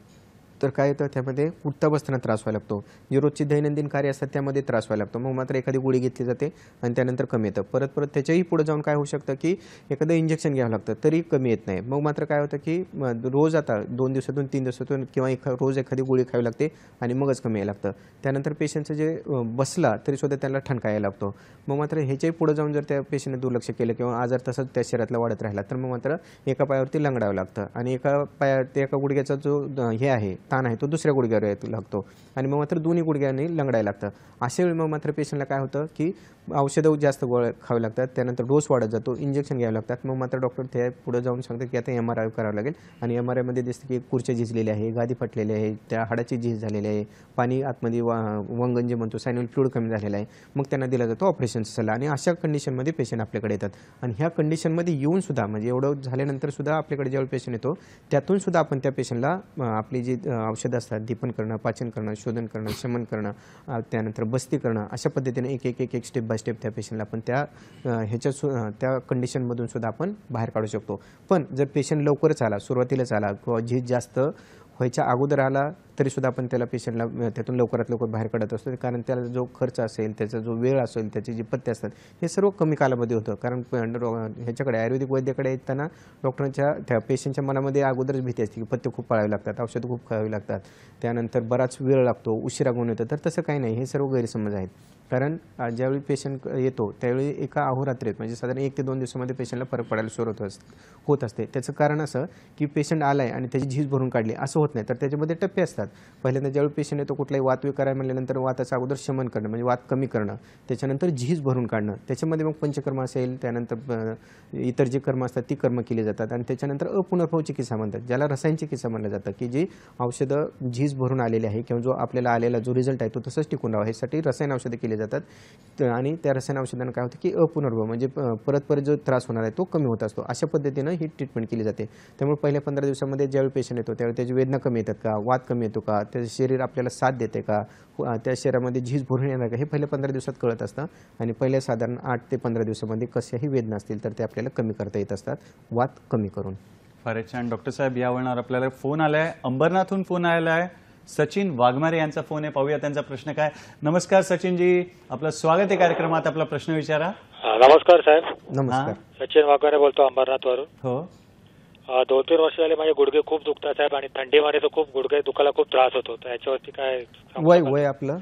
तर काय होतं त्यामध्ये उठता बसताना त्रास व्हायला लागतो. जी रोजची दैनंदिन कार्य असतात त्यामध्ये त्रास व्हायला लागतो. मग मात्र एखादी गोळी घेतली जाते आणि त्यानंतर कमी येतं. परत त्याच्याही पुढे जाऊन काय होऊ शकतं की एखादं इंजेक्शन घ्यावं लागतं तरी कमी येत नाही. मग मात्र काय होतं की रोज आता 2 दिवसातून 3 दिवसातून किंवा रोज एखादी गोळी खावी लागते आणि मगच कमी यायला लागतं. त्यानंतर पेशंटचं जे बसला तरीसुद्धा त्याला ठणका यायला लागतो. मग मात्र ह्याच्याही पुढे जाऊन जर त्या पेशंटने दुर्लक्ष केलं किंवा आजार तसंच त्या शरीरातला वाढत राहिला तर मग मात्र एका पायावरती लंगडावं लागतं आणि एका गुडघ्याचा जो हे आहे ताण आहे तो दुसऱ्या गुडघ्यावर लागतो आणि मग मात्र दोन्ही गुडघ्यांनी लंगडायला लागतं. अशा वेळी मग मात्र पेशंटला काय होतं की औषधं जास्त खावे लागतात, त्यानंतर डोस वाढत जातो, इंजेक्शन घ्यावे लागतात. मग मात्र डॉक्टर ते पुढे जाऊन सांगतात की आता MRI करावं लागेल आणि MRIमध्ये दिसतं की खुर्च्या झिजलेली आहे, गादी फाटलेली आहे, त्या हाडाची झीज झालेली आहे, पाणी आतमध्ये वंगण जे म्हणतो सायनल फ्लूइड कमी झालेला आहे. मग त्यांना दिला जातो ऑपरेशनचा सल्ला आणि अशा कंडिशनमध्ये पेशंट आपल्याकडे येतात. आणि ह्या कंडिशनमध्ये येऊन सुद्धा म्हणजे एवढं झाल्यानंतर सुद्धा आपल्याकडे ज्यावेळी पेशंट येतो त्यातून सुद्धा आपण त्या पेशंटला आपली जी औषधं असतात, दीपन करणं, पाचन करणं, शोधन करणं, शमन करणं, त्यानंतर बस्ती करणं, अशा पद्धतीने एक स्टेप बाय स्टेप त्या पेशंटला आपण त्या कंडिशनमधून सुद्धा आपण बाहेर काढू शकतो. पण जर पेशंट लवकरच आला, सुरुवातीलाच आला किंवा झीज जास्त व्हायच्या अगोदर आला तरीसुद्धा आपण त्याला पेशंटला त्यातून लवकरात लवकर बाहेर काढत असतो. कारण त्याला जो खर्च असेल, त्याचा जो वेळ असेल, त्याचे जे पथ्य असतात हे सर्व कमी कालामध्ये होतं. कारण ह्याच्याकडे आयुर्वेदिक वैद्याकडे येताना डॉक्टरांच्या त्या पेशंटच्या मनामध्ये अगोदरच भीती असते की पथ्य खूप पाळावे लागतात, औषधं खूप खावी लागतात, त्यानंतर बराच वेळ लागतो, उशिरा गुण येतो. तर तसं काही नाही, हे सर्व गैरसमज आहेत. कारण ज्यावेळी पेशंट येतो त्यावेळी एका अहोरात्रीत म्हणजे साधारण 1 ते 2 दिवसामध्ये पेशंटला फरक पडायला सुरुवात होत असते. त्याचं कारण असं की पेशंट आलाय आणि त्याची झीज भरून काढली असं होत नाही. तर त्याच्यामध्ये टप्पे असतात. पहिल्यांदा ज्यावेळी पेशंट येतो कुठलाही वात विकार आहे म्हणल्यानंतर वाताचं अगोदर शमन करणं म्हणजे वात कमी करणं, त्याच्यानंतर झीज भरून काढणं, त्याच्यामध्ये मग पंचकर्म असेल, त्यानंतर इतर जी कर्म असतात ती कर्म केली जातात आणि त्याच्यानंतर अपुनर्भव चिकित्सा म्हणतात, ज्याला रसायन चिकित्सा म्हणलं जातं, की जी औषधं झीज भरून आलेली आहे किंवा जो आपल्याला आलेला जो रिझल्ट आहे तो तसंच टिकून राहावा ह्यासाठी रसायन औषधं केली जातात. आणि त्या रसायन औषधांना काय होतं की अपुनर्भव म्हणजे परत जो त्रास होणार आहे तो कमी होत असतो. अशा पद्धतीनं ही ट्रीटमेंट केली जाते. त्यामुळे पहिल्या 15 दिवसामध्ये ज्यावेळी पेशंट येतो त्यावेळी त्याची वेदना कमी येतात का, वात कमी येतो का, त्याचं शरीर आपल्याला साथ देते का, त्या शरीरामध्ये झीज भरून येणार का, हे पहिल्या 15 दिवसात कळत असतं. आणि पहिल्या साधारण 8 ते 15 दिवसामध्ये कशाही वेदना असतील तर ते आपल्याला कमी करता येत असतात, वात कमी करून. फारच छान. डॉक्टर साहेब, यावरणार आपल्याला फोन आलाय, अंबरनाथहून फोन आलेला आहे. सचिन वाघमारे यांचा फोन आहे, पाहूया त्यांचा प्रश्न काय. नमस्कार सचिनजी, आपलं स्वागत आहे कार्यक्रमात. आपला प्रश्न विचारा. नमस्कार साहेब. नमस्कार. सचिन वाघमारे बोलतो अंबरनाथवरून. हो. 2-3 वर्ष झाले माझे गुडघे खूप दुखतात साहेब आणि थंडीमध्ये तर खूप गुडघे दुखायला खूप त्रास होतो. तर याच्यावरती काय वय आपलं?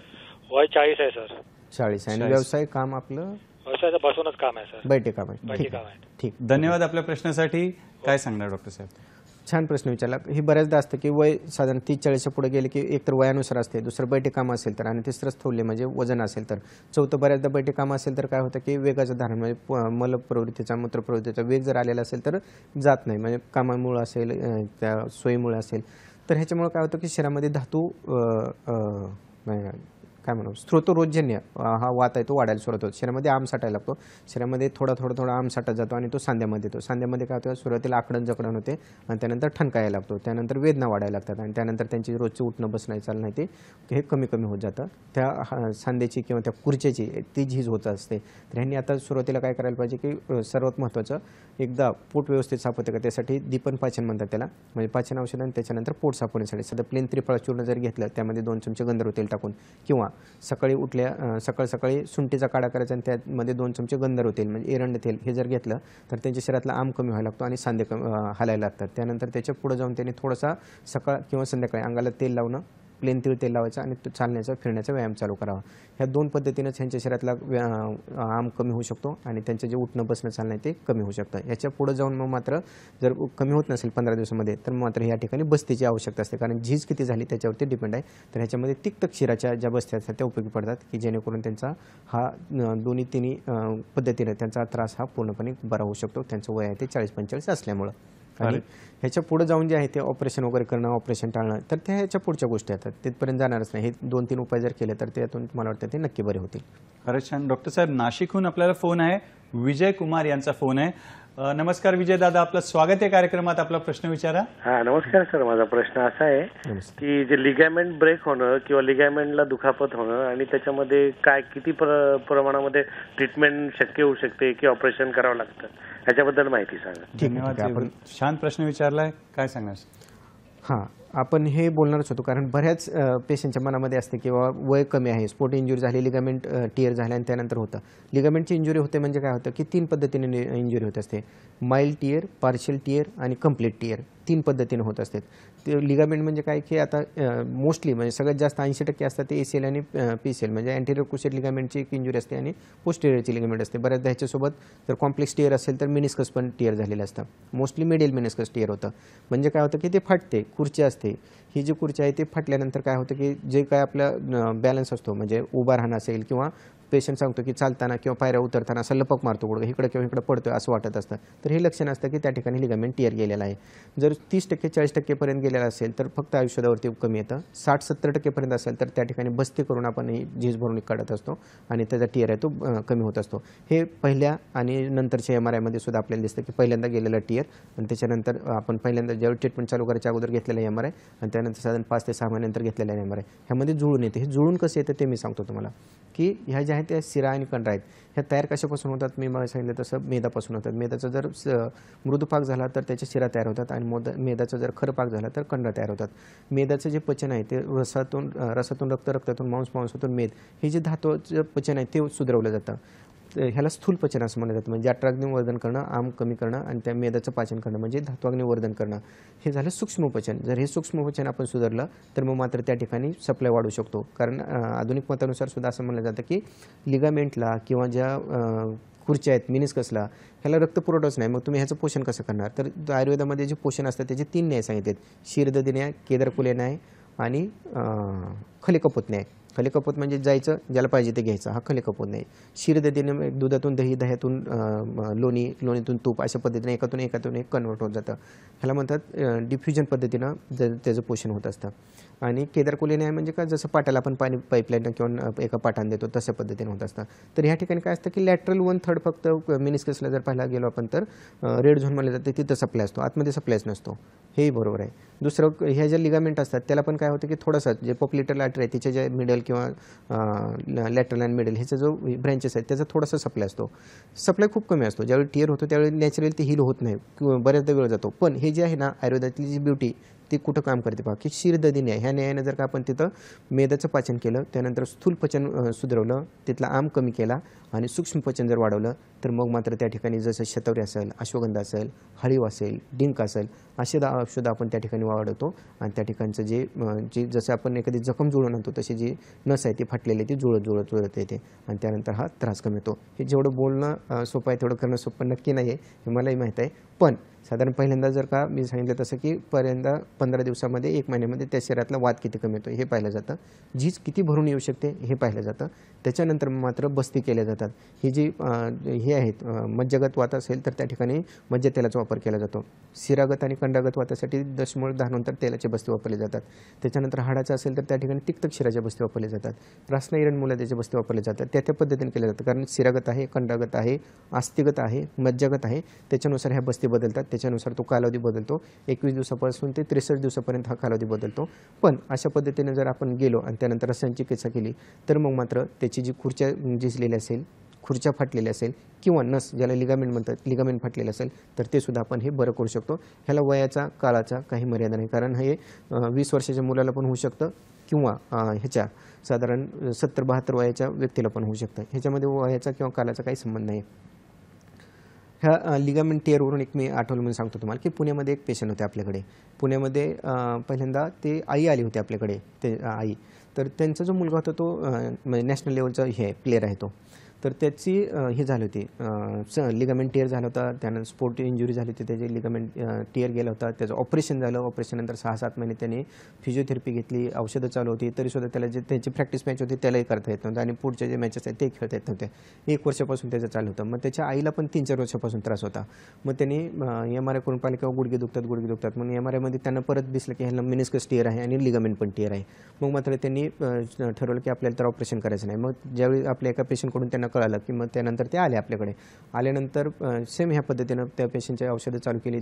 वय 40 आहे सर. 40 आणि व्यवसाय काम आपलं? व्यवसायाचं बसूनच काम आहे सर. बैठे काम आहे. बैठी काम आहे. ठीक. धन्यवाद आपल्या प्रश्नासाठी. काय सांगणार डॉक्टर साहेब? छान प्रश्न विचारला. हे बऱ्याचदा असतं की वय साधारण 30-40च्या पुढे गेले की एकतर वयानुसार असते, दुसरं बैठे काम असेल तर, आणि तिसरं स्थौल्य म्हणजे वजन असेल तर, चौथं बऱ्याचदा बैठे काम असेल तर काय होतं की वेगाचं धारण म्हणजे मल प्रवृत्तीचा मूत्र प्रवृत्तीचा वेग जर आलेला असेल तर जात नाही, म्हणजे कामामुळे असेल, त्या सोयीमुळे असेल तर ह्याच्यामुळे काय होतं की शरीरामध्ये धातू काय म्हणू स्त्रोतरोजन्य हा वात आहे तो वाढायला सुरुवात होतो. शरीरामध्ये आम साठायला लागतो, शरीरामध्ये थोडा आम साठत जातो आणि तो सांध्यामध्ये येतो. सांध्यामध्ये काय होतं, सुरुवातीला आकडण जकडण होते आणि त्यानंतर ठणकायला लागतो, त्यानंतर वेदना वाढायला लागतात आणि त्यानंतर त्यांची रोजची उठणं बसणं चालणं ते हे कमी होत जातं. त्या सांध्याची किंवा त्या खुर्च्याची ती झीज होत असते. तर ह्यांनी आता सुरुवातीला काय करायला पाहिजे की सर्वात महत्त्वाचं एकदा पोट व्यवस्थित साफ होते का त्यासाठी दीपन पाचन म्हणतात त्याला, म्हणजे पाचन औषध आणि त्याच्यानंतर पोट साफ होण्यासाठी सध्या प्लेन त्रिफळा चूर्ण जर घेतलं त्यामध्ये 2 चमचे गंधर्व तेल टाकून, किंवा सकाळी उठल्या सकाळी सुंठीचा काढा करायचा आणि त्यामध्ये 2 चमचे गंधर्व तेल म्हणजे एरंड तेल हे जर घेतलं तर त्यांच्या शरीरातला आम कमी व्हायला लागतो आणि सांधे हालायला लागतात. त्यानंतर त्याच्या पुढे जाऊन त्यांनी थोडासा सकाळ किंवा संध्याकाळी अंगाला तेल लावणं, प्लेन तेल लावायचं आणि चालण्याचा फिरण्याचा व्यायाम चालू करावा. ह्या 2 पद्धतीनेच त्यांच्या शरीरातला आम कमी होऊ शकतो आणि त्यांचं जे उठणं बसणं चालणं ते कमी होऊ शकतं. याच्या पुढे जाऊन मग मात्र जर कमी होत नसेल 15 दिवसामध्ये तर मात्र या ठिकाणी बस्तीची आवश्यकता असते, कारण झीज किती झाली त्याच्यावरती डिपेंड आहे. तर ह्याच्यामध्ये तिक्त क्षीराच्या ज्या बस्त्या असतात त्या उपयोगी पडतात की जेणेकरून त्यांचा हा तिन्ही पद्धतीने त्यांचा त्रास हा पूर्णपणे बरा होऊ शकतो. त्यांचं वय आहे ते 40-45 असल्यामुळं. आणि ह्याच्या पुढे जाऊन जे आहे ते ऑपरेशन वगैरे करणं, ऑपरेशन टाळणं, तर त्या ह्याच्या पुढच्या गोष्टी आहेत, तिथपर्यंत जाणारच नाही. हे 2-3 उपाय जर केले तर त्यातून मला वाटतं ते नक्की बरे होतील. खरंच छान. डॉक्टर साहेब, नाशिकहून आपल्याला फोन आहे, विजय कुमार यांचा फोन आहे. नमस्कार विजय दादा, आपलं स्वागत आहे कार्यक्रमात. आपला प्रश्न विचारा. नमस्कार सर. माझा प्रश्न असा आहे की जे लिगामेंट ब्रेक होणं किंवा लिगामेंटला दुखापत होणं आणि त्याच्यामध्ये काय किती प्रमाणामध्ये ट्रीटमेंट शक्य होऊ शकते की ऑपरेशन करावं लागतं, याच्याबद्दल माहिती सांगा. धन्यवाद. आपण छान प्रश्न विचारलाय. काय सांगणार? हां, आपण हे बोलणारच होतो, कारण बऱ्याच पेशंटच्या मनामध्ये असते किंवा वय कमी आहे, स्पोर्ट इंजुरी झाली, लिगामेंट टिअर झाले आणि त्यानंतर होतं. लिगामेंटची इंजुरी होते म्हणजे काय होतं की 3 पद्धतीने इंजुरी होत असते. माइल्ड टिअर, पार्शियल टिअर आणि कंप्लीट टिअर 3 पद्धतीने होत असते. ते लिगामेंट म्हणजे काय की आता मोस्टली म्हणजे सगळ्यात जास्त 80% असतात ते ACL आणि PCL म्हणजे अँटेरियर क्रुशिएट लिगामेंटची एक इंजुरी असते आणि पोस्टेरियरची लिगामेंट असते. बऱ्याचदा ह्याच्यासोबत जर कॉम्प्लेक्स टिअर असेल तर मिनिस्कस पण टिअर झालेलं असतं. मोस्टली मिडियल मिनिस्कस टिअर होतं. म्हणजे काय होतं की ते फाटते, खुर्ची असते, ही जी खुर्ची आहे ते फाटल्यानंतर काय होतं की जे काय आपला बॅलन्स असतो म्हणजे उभा राहणं असेल किंवा पेशंट सांगतो की चालताना किंवा पायऱ्या उतरताना असं लपक मारतो गुडघा, इकडे किंवा इकडे पडतोय असं वाटत असतं, तर हे लक्षण असतं की त्या ठिकाणी लिगामेंट टिअर गेलेला आहे. जर 30% 40% गेलेला असेल तर फक्त औषधावरती कमी येतं. 60-70% असेल तर त्या ठिकाणी बस्ती करून आपण ही झीज भरून काढत असतो आणि त्याचा टिअर आहे तो कमी होत असतो. हे पहिल्या आणि नंतरच्या MRI मध्ये सुद्धा आपल्याला दिसतं की पहिल्यांदा गेलेला टिअर आणि त्याच्यानंतर आपण पहिल्यांदा ज्यावेळी ट्रीटमेंट चालू करायच्या अगोदर घेतलेला MRI आणि त्यानंतर साधारण 5 ते 6 महिन्यानंतर घेतलेला MRI ह्यामध्ये जुळून येते. हे जुळून कसं येतं ते मी सांगतो तुम्हाला की ह्या ज्या आहेत त्या शिरा आणि कंडरा आहेत ह्या तयार कशापासून होतात. मी मला सांगितलं तसं मेदापासून होतात. मेदाचा जर मृदू पाक झाला तर त्याच्या शिरा तयार होतात आणि मेदाचा जर खरं पाक झाला तर कंडरा तयार होतात. मेदाचं जे पचन आहे ते रसातून रक्त, रक्तातून मांसातून मेद हे जे धातूचं पचन आहे ते सुधारवलं जातं. ह्याला स्थूल पचन असं म्हणलं जातं. म्हणजे जठराग्नी वर्धन करणं, आम कमी करणं आणि त्या मेदाचं पाचन करणं म्हणजे धातुअग्नी वर्धन करणं हे झालं सूक्ष्म पचन. जर हे सूक्ष्म पचन आपण सुधारलं तर मग मात्र त्या ठिकाणी सप्लाय वाढू शकतो. कारण आधुनिक मतानुसार सुद्धा असं म्हणलं जातं की लिगामेंटला किंवा ज्या खुर्च्या आहेत मिनिस्कसला ह्याला रक्तपुरवठाच नाही, मग तुम्ही ह्याचं पोषण कसं करणार. तर आयुर्वेदामध्ये जे पोषण असतं त्याचे 3 न्याय सांगितलेत. शीर्दधी न्याय, केदारकुले न्याय आणि खलेकपोत न्याय. खलेकपोत म्हणजे जायचं ज्याला पाहिजे ते घ्यायचं, हा खलेकपोत न्याय. शीर्दधीने दुधातून दही, दह्यातून लोणी, लोणीतून तूप अशा पद्धतीने एकातून एक कन्वर्ट होत जातं. ह्याला म्हणतात डिफ्युजन पद्धतीनं त्याचं पोषण होत असतं. आणि केदारकुले न्याय म्हणजे काय, जसं पाटाला आपण पाणी पाईपलाईन किंवा एका पाटाने देतो तशा पद्धतीने होत असतं. तर ह्या ठिकाणी काय असतं की लॅटरल 1/3 फक्त मिनिस्कसला जर पाहायला गेलो आपण तर रेड झोन म्हणलं जातं तिथं सप्लाय असतो, आतमध्ये सप्लायच नसतो. हेही बरोबर आहे. दुसरं ह्या ज्या लिगामेंट असतात त्याला पण काय होतं की थोडासा जे पॉप्युलेटर आर्टरी आहे तिच्या जे मिडल किंवा लॅटरल अँड मिडल ह्याचा जो ब्रँचेस आहेत त्याचा थोडासा सप्लाय असतो. सप्लाय खूप कमी असतो. ज्यावेळी टिअर होतो त्यावेळी नॅचरली ते हील होत नाही किंवा बऱ्याचदा वेळ जातो. पण हे जे आहे ना आयुर्वेदातली जी ब्युटी ती कुठं काम करते पहा की शीर्दधी न्याय ह्या न्यायानं जर का आपण तिथं मेदाचं पाचन केलं, त्यानंतर स्थूल पचन सुधारवलं, तिथला आम कमी केला आणि सूक्ष्म पचन जर वाढवलं तर मग मात्र त्या ठिकाणी जसं शतवरी असेल, अश्वगंधा असेल, हळीव असेल, डिंक असेल असे औषधं आपण त्या ठिकाणी वाढवतो आणि त्या ठिकाणचं जे जसं आपण एखादी जखम जुळून आणतो तशी जी नस आहे ती फाटलेली ती जुळत येते आणि त्यानंतर हा त्रास कमी होतो. हे जेवढं बोलणं सोपं आहे तेवढं करणं सोपं नक्की नाही आहे हे मलाही माहीत आहे. पण साधारण पहिल्यांदा जर का मी सांगितलं तसं की पहिल्यांदा 15 दिवसामध्ये 1 महिन्यामध्ये त्या शरीरातला वात किती कमी होतो हे पाहिलं जातं. झीज किती भरून येऊ शकते हे पाहिलं जातं. त्याच्यानंतर मात्र बस्ती केल्या जातात. ही जी हे आहेत मज्जागत वात असेल तर त्या ठिकाणी मज्जा तेलाचा वापर केला जातो. शिरागत आणि कंडागत वातासाठी 10-10 तेलाचे बस्ती वापरले जातात. त्याच्यानंतर हाडाचं असेल तर त्या ठिकाणी तिक्तक शिराच्या बस्ती वापरल्या जातात. रासना मुलाचे बस्ती वापरले जातात. त्या पद्धतीने केल्या जातात. कारण शिरागत आहे, कंडागत आहे, आस्तिगत आहे, मज्जागत आहे, त्याच्यानुसार ह्या बस्ती बदलतात. त्याच्यानुसार तो कालावधी बदलतो. 21 दिवसापासून ते 63 दिवसापर्यंत हा कालावधी बदलतो. पण अशा पद्धतीने जर आपण गेलो आणि त्यानंतर रसायन चिकित्सा केली तर मग मात्र त्याची जी खुर्च्या झिजलेली असेल, खुर्च्या फाटलेल्या असेल किंवा नस ज्याला लिगामेंट म्हणतात, लिगामेंट फाटलेलं असेल तर ते सुद्धा आपण हे बरं करू शकतो. ह्याला वयाचा काळाचा काही मर्यादा नाही. कारण हे 20 वर्षाच्या मुलाला पण होऊ शकतं किंवा ह्याच्या साधारण 70-72 वयाच्या व्यक्तीला पण होऊ शकतं. ह्याच्यामध्ये वयाचा किंवा कालाचा काही संबंध नाही. ह्या लिगामेंट टिअरवरून एक मी आठवलं म्हणून सांगतो तुम्हाला की पुण्यामध्ये एक पेशंट होते आपल्याकडे. पुण्यामध्ये पहिल्यांदा ते आई आली होती आपल्याकडे. ते आई तर त्यांचा जो मुलगा होता तो नॅशनल लेवलचा हे प्लेअर आहे तो. तर त्याची हे झाली होती लिगामेंट टिअर झाला होता. त्यानंतर स्पोर्ट इंजुरी झाली होती, त्याची लिगामेंट टिअर गेला होता. त्याचं ऑपरेशन झालं. ऑपरेशननंतर 6-7 महिने त्याने फिजिओथेरपी घेतली, औषधं चालू होती, तरीसुद्धा त्याला जे त्याची प्रॅक्टिस मॅच होती त्यालाही करता येत नव्हतं आणि पुढचे जे मॅचेस आहेत ते खेळता येत नव्हते. 1 वर्षापासून त्याचं चालू होतं. मग त्याच्या आईला पण 3-4 वर्षापासून त्रास होता. मग त्यांनी MRI करून पाहिलं किंवा गुडघे दुखतात. मग MRI मध्ये त्यांना परत दिसलं की ह्याला मेनिस्कस टिअर आहे आणि लिगामेंट पण टिअर आहे. मग मात्र त्यांनी ठरवलं की आपल्याला तर ऑपरेशन करायचं नाही. मग ज्यावेळी आपल्या एका पेशंटकडून त्यांना कळालं की मग त्यानंतर ते आले आपल्याकडे. आल्यानंतर सेम ह्या पद्धतीनं त्या पेशंटच्या औषधं चालू केली,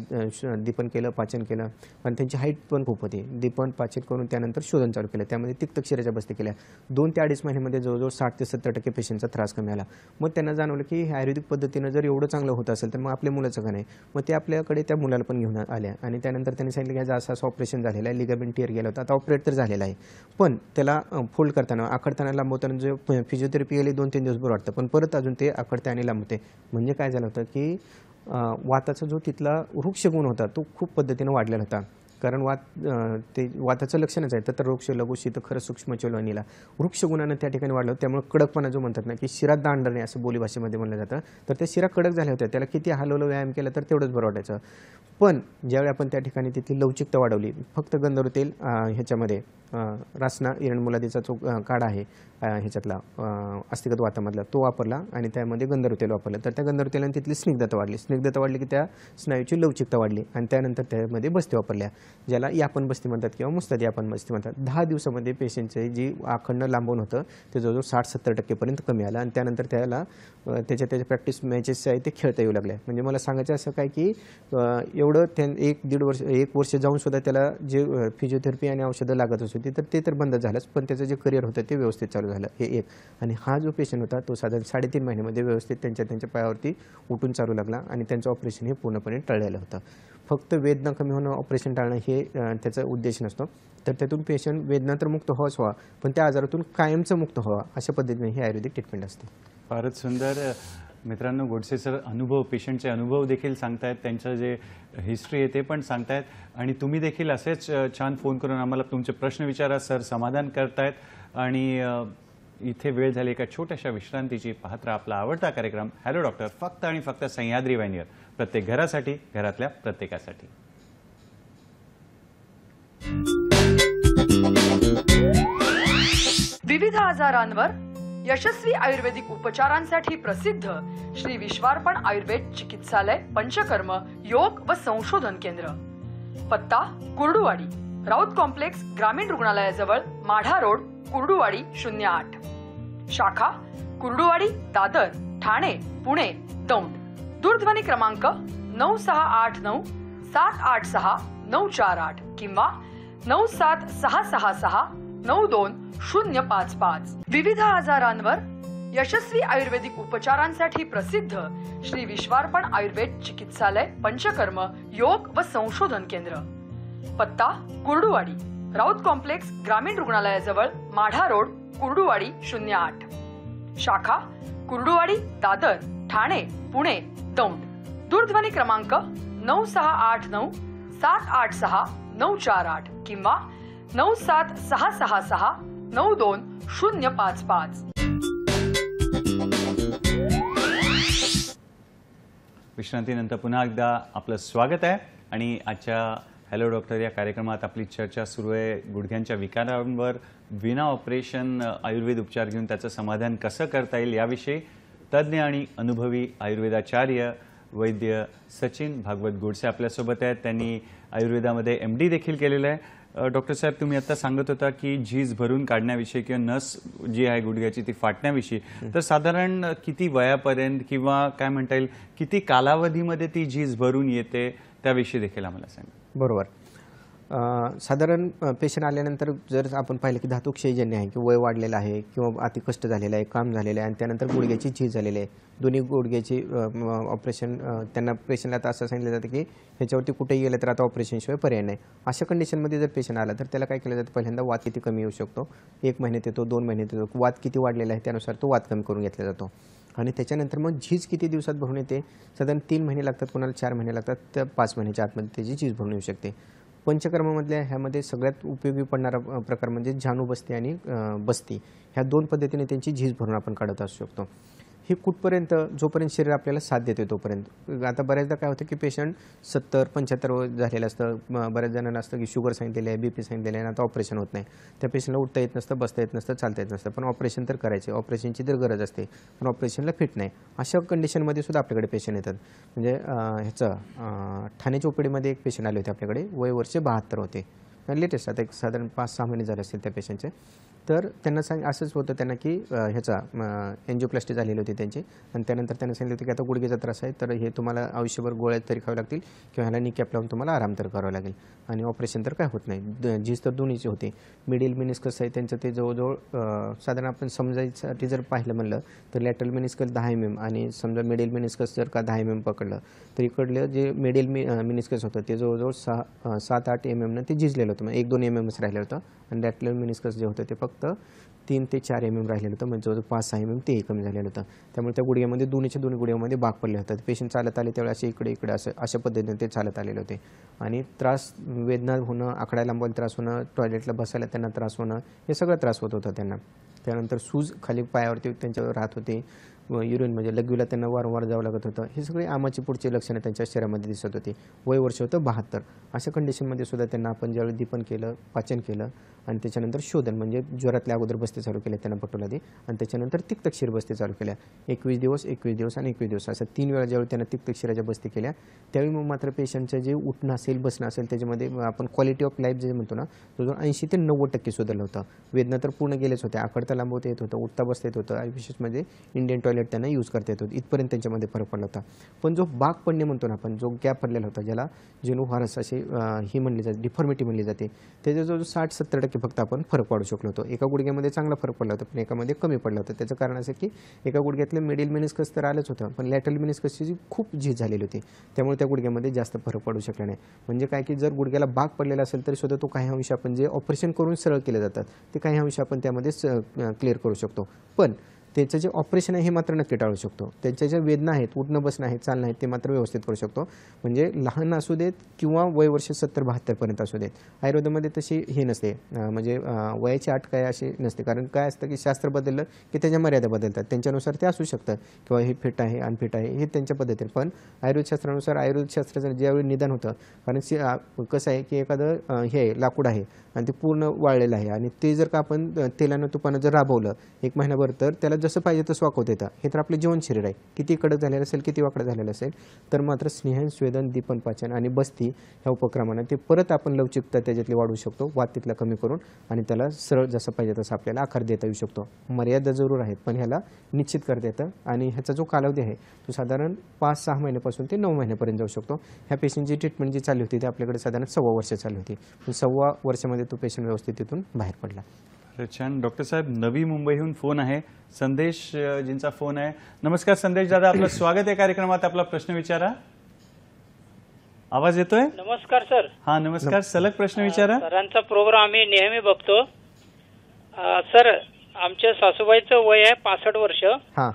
दीपन केलं, पाचन केलं आणि त्यांची हाईट पण खूप होती. दीपन पाचन करून त्यानंतर शोधन चालू केलं. त्यामध्ये तिक्तक शिराच्या बस्ती केल्या. 2 ते 2.5 महिन्यामध्ये जवळजवळ 60 ते 70% पेशंटचा त्रास कमी आला. मग त्यांना जाणवलं की आयुर्वेदिक पद्धतीनं जर एवढं चांगलं होत असेल तर मग आपल्या मुलाचं का नाही. मग ते आपल्याकडे त्या मुलाला पण घेऊन आल्या आणि त्यानंतर त्यांनी सांगितलं की असं ऑपरेशन झालेलं आहे, लिगामेंट टिअर गेला होता, आता ऑपरेट तर झालेला आहे. पण त्याला फोल्ड करताना, आखडताना, लांबवताना जो फिजिओथेरपी गेली 2-3 दिवस बरं वाटतं, पण परत अजून ते आखडते आणि लांबते. म्हणजे काय झालं होतं की वाताचा जो तिथला वृक्षगुण होता तो खूप पद्धतीनं वाढलेला होता. कारण ते वाताचं लक्षणच आहे तर वृक्ष लघु शीत खरं सूक्ष्म चलवणीला वृक्ष गुणानं त्या ठिकाणी वाढलं, त्यामुळे कडकपणा जो म्हणतात ना की शिरा दांडणे असं बोलीभाषेमध्ये म्हणलं जातं, तर त्या शिरा कडक झाल्या होत्या, त्याला किती हलवलं व्यायाम केला तर तेवढंच बरं वाटायचं. पण ज्यावेळी आपण त्या ठिकाणी तिथली लवचिकता वाढवली, फक्त गंधर्व तेल ह्याच्यामध्ये रासना इरणमुलादीचा जो काढा आहे ह्याच्यातला अस्थिगत वातामधला तो वापरला आणि त्यामध्ये गंधर्व तेल वापरलं, तर त्या गंधर्व तेलाने तिथली स्निग्धता वाढली की त्या स्नायूची लवचिकता वाढली आणि त्यानंतर त्यामध्ये बस्ती वापरल्या, ज्याला यापन बस्ती म्हणतात किंवा मुस्तदी यापन बस्ती म्हणतात. 10 दिवसामध्ये पेशंटचे जी आखंड लांबून होतं ते जवळजवळ 60-70% कमी आलं आणि त्यानंतर त्याला त्याच्या प्रॅक्टिस मॅचेस आहे ते खेळता येऊ लागले. म्हणजे मला सांगायचं असं काय की एवढं 1 वर्ष जाऊन सुद्धा त्याला जे फिजिओथेरपी आणि औषधं लागत होती तर बंद झालंच, पण त्याचं जे करिअर होतं ते व्यवस्थित चालू झालं, हे एक. आणि हा जो पेशंट होता तो साधारण 3.5 महिन्यामध्ये व्यवस्थित त्यांच्या पायावरती उठून चालू लागला आणि त्यांचं ऑपरेशन हे पूर्णपणे टळलेलं होतं. फक्त वेदना कमी होणं, ऑपरेशन टाळणं हे त्याचा उद्देश नसतो, तर त्यातून पेशंट वेदना तर मुक्त व्हावाच व्हावा, पण त्या आजारातून कायमचं मुक्त व्हावा अशा पद्धतीने ही आयुर्वेदिक ट्रीटमेंट असते. फारच सुंदर. मित्रांनो, गोडसे सर पेशंटचे अनुभव देखील सांगतायत, त्यांचं जे हिस्ट्री आहे ते पण सांगतायत आणि तुम्ही देखील असेच छान फोन करून आम्हाला तुमचे प्रश्न विचारा. सर समाधान करतायत आणि इथे वेळ झाली एका छोट्याशा विश्रांतीची. पाहत राहा आपला आवडता कार्यक्रम हॅलो डॉक्टर, फक्त आणि फक्त सह्याद्री वाहिनीवर, प्रत्येक घरासाठी, घरातल्या प्रत्येकासाठी. विविध आजारांवर यशस्वी आयुर्वेदिक उपचारांसाठी प्रसिद्ध श्री विश्वार्पण आयुर्वेद चिकित्सालय पंचकर्म योग व संशोधन केंद्र. पत्ता कुर्डुवाडी, राऊत कॉम्प्लेक्स, ग्रामीण रुग्णालयाजवळ, माढा रोड, कुर्डुवाडी 08. शाखा कुर्डुवाडी, दादर, ठाणे, पुणे, दौंड. दूरध्वनी क्रमांक 9689 786 948 किंवा 97666 92 विविध आजारांवर यशस्वी आयुर्वेदिक उपचारांसाठी प्रसिद्ध श्री विश्वार्पण आयुर्वेद चिकित्सालय पंचकर्म योग व संशोधन केंद्र. पत्ता कुर्डुवाडी, राऊत कॉम्प्लेक्स, ग्रामीण रुग्णालयाजवळ, माढा रोड, कुर्डुवाडी 08. शाखा कुर्डुवाडी, दादर, ठाणे, पुणे, दौंड. दूरध्वनी क्रमांक 9689 786 948 किंवा 97666 92 विश्रांतीनंतर पुन्हा एकदा आपलं स्वागत आहे आणि आजच्या हॅलो डॉक्टर या कार्यक्रमात आपली चर्चा सुरू आहे गुडघ्यांच्या विकारांवर विना ऑपरेशन आयुर्वेद उपचार घेऊन त्याचं समाधान कसं करता येईल याविषयी तज्ज्ञ आणि अनुभवी आयुर्वेदाचार्य वैद्य सचिन भागवत गोडसे आपल्यासोबत आहेत. त्यांनी आयुर्वेदामध्ये MD देखील केलेलं आहे. डॉक्टर साहेब, तुम्ही आता सांगत होता की झीज भरून काढण्याविषयी किंवा नस जी आहे गुडघ्याची ती फाटण्याविषयी, तर साधारण किती वयापर्यंत किंवा काय म्हणता येईल किती कालावधीमध्ये ती झीज भरून येते त्याविषयी देखील आम्हाला सांगा. बरोबर. साधारण पेशंट आल्यानंतर जर आपण पाहिलं की धातुक्षयजन्य आहे की वय वाढलेलं आहे किंवा अति कष्ट झालेलं आहे, काम झालेलं आहे आणि त्यानंतर गुडघ्याची झीज झालेली आहे, दोन्ही गुडघ्याची ऑपरेशन, त्यांना पेशंटला आता असं सांगितलं जातं की ह्याच्यावरती कुठेही गेलं तर आता ऑपरेशनशिवाय पर्याय नाही. अशा कंडिशनमध्ये जर पेशंट आला तर त्याला काय केलं जातं, पहिल्यांदा वात किती कमी येऊ शकतो, 1 महिन्यात येतो, 2 महिन्यात येतो, वात किती वाढलेला आहे त्यानुसार तो वात कमी करून घेतला जातो आणि त्याच्यानंतर मग झीज किती दिवसात भरून येते, साधारण 3 महिने लागतात, कोणाला 4 महिने लागतात, तर 5 महिन्याच्या आतमध्ये त्याची झीज भरून येऊ शकते. पंचकर्मामधल्या ह्यामध्ये सगळ्यात उपयोगी पडणारा प्रकार म्हणजे जाणू बस्ती आणि बस्ती, ह्या 2 पद्धतीने त्यांची झीज भरून आपण काढत असू शकतो. ही कुठपर्यंत, जोपर्यंत शरीर आपल्याला साथ देते तोपर्यंत. आता बऱ्याचदा काय होतं की पेशंट 70-75 झालेलं असतं, बऱ्याच जणांना असतं की शुगर सांगितलेली आहे, BP सांगितलेलं आहे आणि आता ऑपरेशन होत नाही, त्या पेशंटला उठता येत नसतं, बसता येत नसतं, चालता येत नसतं, पण ऑपरेशन तर करायचे, ऑपरेशनची तर गरज असते, पण ऑपरेशनला फिट नाही. अशा कंडिशनमध्ये सुद्धा आपल्याकडे पेशंट येतात. म्हणजे ठाण्याच्या OPDमध्ये एक पेशंट आले होते आपल्याकडे, वय वर्ष 72 होते, लेटेस्ट आता एक साधारण 5-6 महिने झाले असतील त्या पेशंटचे. तर त्यांना असंच होतं त्यांना की एन्जिओप्लास्टी झालेली होती त्यांची आणि त्यानंतर त्यांना सांगितलं होतं की आता गुडघ्याचा त्रास आहे, तर हे तुम्हाला आयुष्यभर गोळ्या तरी खावे लागतील किंवा ह्याला निकॅप लावून तुम्हाला आराम तर करावा लागेल आणि ऑपरेशन तर काय होत नाही. झीज तर दोन्हीची होते. मिडिल मिनिस्कस आहे त्यांचं ते जवळजवळ साधारण आपण समजायसाठी जर पाहिलं म्हणलं तर लॅटरल मिनिस्कस 10 mm आणि समजा मिडिल मिनिस्कस जर का 10 mm पकडलं तर इकडलं जे मिडिल मिनिस्कस होतं ते जवळजवळ 7-8 mm ते झिजलेलं होतं, म्हणजे 1-2 mmच राहिलं होतं आणि लॅटरल मिनिस्कस जे होतं ते फक्त 3 ते 4 mm राहिलेलं होतं, म्हणजे जवळजवळ 5-6 mm तेही कमी झालेलं होतं. त्यामुळे त्या गुडघ्यामध्ये दोन्ही गुडघ्यामध्ये बाक पडले होतात. पेशंट चालत आले त्यावेळी असे इकडे अशा पद्धतीने ते चालत आलेले होते आणि त्रास, वेदना होणं, आकडा लांबवायला त्रास होणं, टॉयलेटला बसायला त्यांना त्रास होणं, हे सगळं त्रास होत होता त्यांना. त्यानंतर सूज खाली पायावरती त्यांच्यावर राहत होते, युरिन म्हणजे लघवीला त्यांना वारंवार जावं लागत होतं. हे सगळे आमाची पुढची लक्षणं त्यांच्या शरीरामध्ये दिसत होती. वय वर्ष होतं 72. अशा कंडिशनमध्ये सुद्धा त्यांना आपण ज्यावेळी दीपन केलं, पाचन केलं आणि त्याच्यानंतर शोधन म्हणजे ज्वरातल्या अगोदर बस्ती चालू केल्या त्यांना पटोलादी आणि त्याच्यानंतर तिक्तक्षीर बस्ती चालू केल्या. 21 दिवस 21 दिवस आणि 21 दिवस असं 3 वेळा ज्यावेळी त्यांना तिक्तक्षीराच्या बस्ती केल्या त्यावेळी मग मात्र पेशंटचं जे उठणं असेल, बसणं असेल, त्याच्यामध्ये आपण क्वालिटी ऑफ लाईफ जे म्हणतो ना, तो 80 ते 90% सुधारलं होतं. वेदना तर पूर्ण गेलेच होत्या, आकडता लांबवता येत होतं, उठता बसता येत होतं आणि विशेष म्हणजे इंडियन टॉयलेट त्यांना यूज करता येत होतं. इथपर्यंत त्यांच्यामध्ये फरक पडला होता. पण जो बाक पडणे म्हणतो ना आपण, जो गॅप पडलेला होता, ज्याला जेनोव्हारस असे ही म्हणली जाते, डिफॉर्मिटी म्हणली जाते, त्याच्याजवळ 60-70% फक्त आपण फरक पाडू शकलो होतो. एका गुडघ्यामध्ये चांगला फरक पडला होता, पण एकामध्ये कमी पडला होता. त्याचं कारण असं की एका गुडघ्यातलं मिडिल मेनिस्कस तर आलंच होतं, पण लॅटरल मेनिस्कसची खूप झीज झालेली होती, त्यामुळे त्या गुडघ्यामध्ये जास्त फरक पडू शकला नाही. म्हणजे काय की जर गुडघ्याला बाक पडलेला असेल तरी सुद्धा तो काही अंश आपण जे ऑपरेशन करून सरळ केले जातात ते काही अंश आपण त्यामध्ये क्लिअर करू शकतो. पण त्याचं जे ऑपरेशन आहे हे मात्र नक्की टाळू शकतो. त्यांच्या ज्या वेदना आहेत, उठणं बसणं आहेत, चालणं आहेत, ते मात्र व्यवस्थित करू शकतो. म्हणजे लहान असू देत किंवा वय वर्ष 70-72 असू देत. आयुर्वेदामध्ये तशी हे नसते, म्हणजे वयाची अट काय अशी नसते. कारण काय असतं की शास्त्र बदललं की त्याच्या मर्यादा बदलतात, त्यांच्यानुसार ते असू शकतं किंवा हे फिट आहे अनफिट आहे हे त्यांच्या पद्धतीने. पण आयुर्वेदशास्त्रानुसार आयुर्वेदशास्त्राचं ज्यावेळी निदान होतं, कारण कसं आहे की एखादं हे लाकूड आहे आणि ते पूर्ण वाळलेलं आहे आणि ते जर का आपण तेलानं तुपानं जर राबवलं 1 महिनाभर तर त्याला जसं पाहिजे तसं वाकवता येतं. हे तर आपलं जीवन शरीर आहे, किती कडक झालेलं असेल, किती वाकडं झालेलं असेल, तर मात्र स्नेहन, स्वेदन, दीपन, पाचन आणि बस्ती ह्या उपक्रमानं ते परत आपण लवचिकता त्याच्यातली वाढवू शकतो, वात तिथला कमी करून आणि त्याला सरळ जसं पाहिजे तसं आपल्याला आकार देता येऊ शकतो. मर्यादा जरूर आहेत, पण ह्याला निश्चित करता येतं आणि ह्याचा जो कालावधी आहे तो साधारण 5-6 महिन्यापासून ते 9 महिन्यापर्यंत जाऊ शकतो. ह्या पेशंटची ट्रीटमेंट जी चालली होती ती आपल्याकडे साधारण 1.25 वर्ष चालली होती, पण 1.25 वर्षामध्ये तो पेशंट व्यवस्थित तिथून बाहेर पडला. छान. डॉक्टर साहेब, नवी मुंबईहून फोन आहे, संदेश जींचा फोन आहे. नमस्कार संदेश दादा, आपलं स्वागत आहे कार्यक्रमात. आपला प्रश्न विचारा. आवाज येतोय? नमस्कार सर. हा नमस्कार, सलग प्रश्न विचारा. सरांचा प्रोग्राम आम्ही नेहमी बघतो. सर, आमच्या सासूबाईचं वय आहे 65 वर्ष. हां,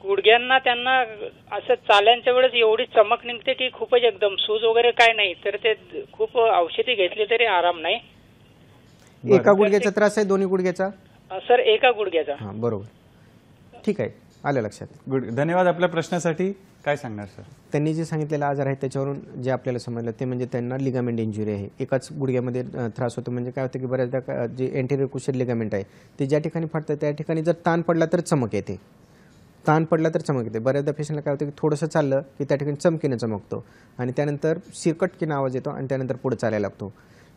गुडघ्यांना त्यांना असं चालण्याच्या वेळेस एवढी चमक निघते की खूपच एकदम सूज वगैरे काय नाही, तर ते खूप औषधी घेतली तरी आराम नाही. एका गुडघ्याचा त्रास आहे, दोन्ही गुडघ्याचा? सर, एका गुडघ्याचा. हां, बरोबर, ठीक आहे, आलं लक्षात. गुड, धन्यवाद आपल्या प्रश्नासाठी. काय सांगणार सर? त्यांनी जे सांगितलेला आजार आहे त्याच्यावरून जे आपल्याला समजलं ते म्हणजे त्यांना लिगामेंट इंजुरी आहे. एकाच गुडघ्यामध्ये त्रास होतो. म्हणजे काय होतं की बऱ्याचदा जे एंटेरियर क्रुशियल लिगामेंट आहे ते ज्या ठिकाणी फाटतं त्या ठिकाणी जर ताण पडला तर चमक येते, ताण पडला तर चमक येते. बऱ्याचदा पेशंटला काय होतं की थोडंसं चाललं की त्या ठिकाणी चमकीनं चमकतो आणि त्यानंतर सिरकटकीनं आवाज येतो आणि त्यानंतर पुढे चालायला लागतो